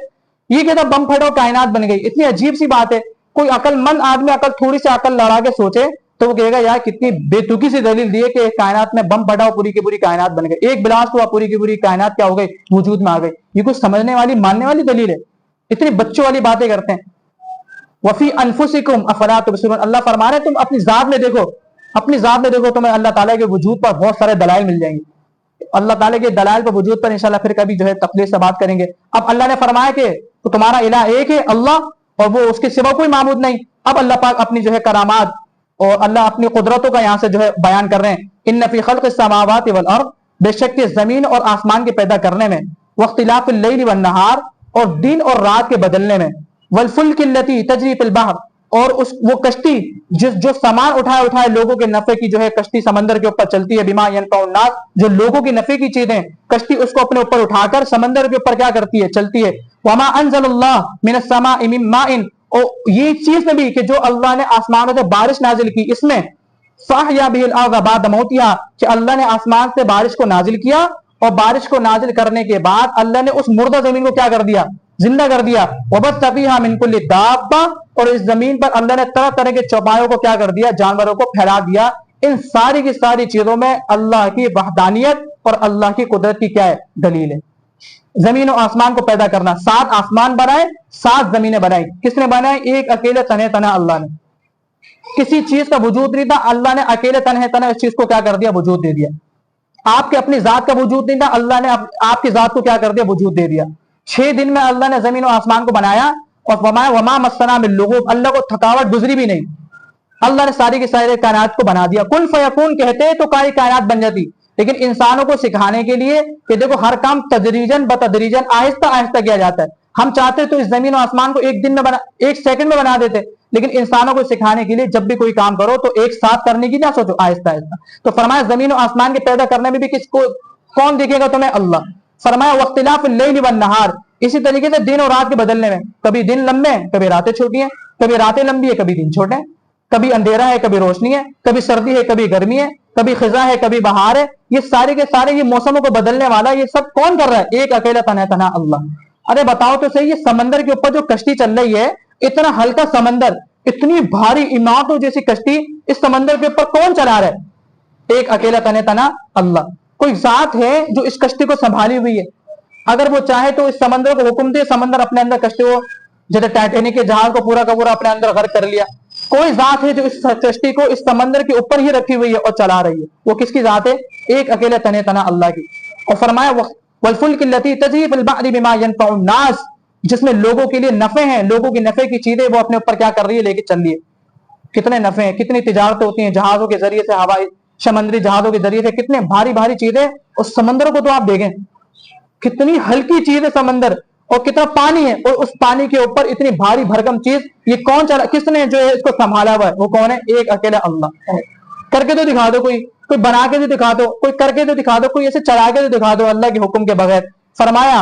یہ کہتا بم پھٹو کائنات بن گئی. اتنی عجیب سی بات ہے. کوئی عقل مند آدمی تھوڑی سی عقل لڑا کے سوچے تو وہ کہے گا یار کتنی بے تکی سی دلیل دی ہے کہ کائنات میں بم پھٹا پوری کی پوری کائنات بن گئی, ایک بلاسٹ ہوا پوری کی پوری کائنات کیا ہو گئی, وجود میں آ گئی. یہ کچھ سمجھنے والی ماننے والی دلیل ہے؟ اتنی بچوں والی باتیں کرتے ہیں. وفی انفسکم افلا تبصرون, اللہ فرما رہے ہیں تم اپنی ذات میں دیکھو, اپنی ذات میں دیکھو, تمہیں اللہ تعالیٰ کے وجود پر بہت سارے دلائل مل جائیں گے. اللہ تعالیٰ کے دلائل پر وجود پر انشاءاللہ پھر کبھی جو ہے تفصیل سے بات کریں گے. اب اللہ نے فرمایا کہ تو تمہارا الہ ایک ہے اللہ, اور وہ اس کے سوا کوئی معبود نہیں. اب اللہ پاک اپنی جو ہے کرامات اور اللہ اپنی قدرتوں کا یہاں سے جو ہے بیان کر رہے ہیں. ان فی خلق السماوات والارض, بے شک کہ زمین اور آسمان کے پیدا کرنے میں, واختلاف اللیل والنہار, اور دن اور رات کے بدلنے میں, والفلک التی تجری فی البحر, اور وہ کشتی جو سامان اٹھائے لوگوں کے نفع کی جو ہے کشتی سمندر کے اوپر چلتی ہے, بما ینفع الناس, جو لوگوں کی نفع کی چیزیں کشتی اس کو اپنے اوپر اٹھا کر سمندر کے اوپر کیا کرتی ہے, چلتی ہے. وما انزل اللہ من السماء من ماء, اور یہ چیز میں بھی کہ جو اللہ نے آسمانوں سے بارش نازل کی, اس میں فاحیا به الارض بعد موتها, کہ اللہ نے آسمان سے بارش کو نازل کیا, اور بارش کو نازل کرنے کے بعد اللہ نے اس مردہ زمین کو کیا کر دیا, زندہ کر دیا. وبث فیھا من کل دابہ, اور اس زمین پر اللہ نے طرح طرح کے چوپایوں کو کیا کر دیا, جانوروں کو پھیلا دیا. ان ساری کی ساری چیزوں میں اللہ کی وحدانیت اور اللہ کی قدرت کی کیا ہے, دلیل ہے. زمین و آسمان کو پیدا کرنا, 7 آسمان بنائے, 7 زمینیں بنائی. کس نے بنائی؟ ایک اکیلے تنہا اللہ نے. کسی چیز کا وجود نہیں تھا, اللہ نے اکیلے تنہا اس چیز کو کیا کر دیا, وجود دے دیا. آپ کے اپنی ذات کا وجود نہیں تھا, اللہ نے آپ کی ذات کو کیا کر دیا, وجود دے دیا. 6 دن میں اللہ نے زمین و آسمان کو بنایا, اور وما مسنا من لغوب, اللہ کو تھکاوٹ گزری بھی نہیں. اللہ نے ساری کی ساری کائنات کو بنا دیا. کن فیکون کہتے تو کاری کائنات بن جاتی. لیکن انسانوں کو سکھانے کے لیے کہ دیکھو ہر کام تدریجن بتدریجن آہستہ آہستہ کیا جاتا ہے. ہم چاہتے تو اس زمین و آسمان کو ایک سیکنڈ میں بنا دیتے, لیکن انسانوں کو سکھانے کے لیے جب بھی کوئی کام کرو تو ایک ساتھ کرنے کی نہ سوچو, آہستہ آہستہ. تو فرمایا زمین و آسمان کے پیدا کرنے میں بھی کون دیکھے گا تمہیں, اللہ. فرمایا واختلاف اللیل والنہار, اسی طریقے سے دن اور رات کے بدلنے میں, کبھی دن لمبے ہیں کبھی راتیں چھوٹی ہیں, کبھی راتیں لمبی ہے کبھی دن چھوٹے ہیں, کبھی اندھیرا ہے کبھی روشنی ہے, کبھی سردی ہے کبھی گرمی ہے, کبھی خزاں ہے کبھی بہار ہے. یہ سارے کے سارے یہ موسموں کو بدلنے والا یہ سب کون کر رہا ہے, ایک اکیلا تنہا اللہ. ارے بتاؤ تو صحیح, یہ سمندر کے اوپر جو کشتی چل رہی ہے, اتنا ہلکا سمندر, اتنی بھاری عمارتوں جیسی کشتی, اس سمندر کے اوپر کون چلا رہا ہے, ایک اکیلا تنہا اللہ. کوئی ذات ہے جو اس کشتی کو سنبھالی ہوئی ہے. اگر وہ چاہے تو اس سمندر کو حکم دے, سمندر اپنے اندر کشتی کو, جیسے ٹائٹینک کے جہاز کو پورا کا پورا اپنے اندر غرق کر لیا. کوئی ذات ہے جو اس کشتی کو اس سمندر کے اوپر ہی رکھی ہوئی ہے اور چلا رہی ہے. وہ کس کی ذات ہے, ایک اکیلے تنہا اللہ کی. اور فرمایا والفلک التی تجری فی البحر بما ینفع الناس, جس میں لوگوں کے لیے نفع ہیں, لوگوں کی نفع کی چیزیں وہ اپنے اوپر کیا کر رہی ہے, لے کے چل رہی ہے. کتنے نفع ہیں, کتنی تجارتیں ہوتی ہیں جہازوں کے ذریعے سے, ہوائی سمندری جہازوں کے ذریعے سے, کتنے بھاری بھاری چیزیں. اس سمندر کو تو آپ دیکھیں, کتنی ہلکی چیز ہے سمندر, اور کتنا پانی ہے, اور اس پانی کے اوپر اتنی بھاری بھرکم چیز. یہ کون چلا, کس نے جو ہے اس کو سنبھالا ہوا ہے, وہ کون ہے, ایک اکیلا اللہ. کر کے تو دکھا دو, کوئی بنا کے تو دکھا دو, کوئی کر کے تو دکھا دو, کوئی ایسے چلا کے تو دکھا دو اللہ کے حکم کے بغیر. فرمایا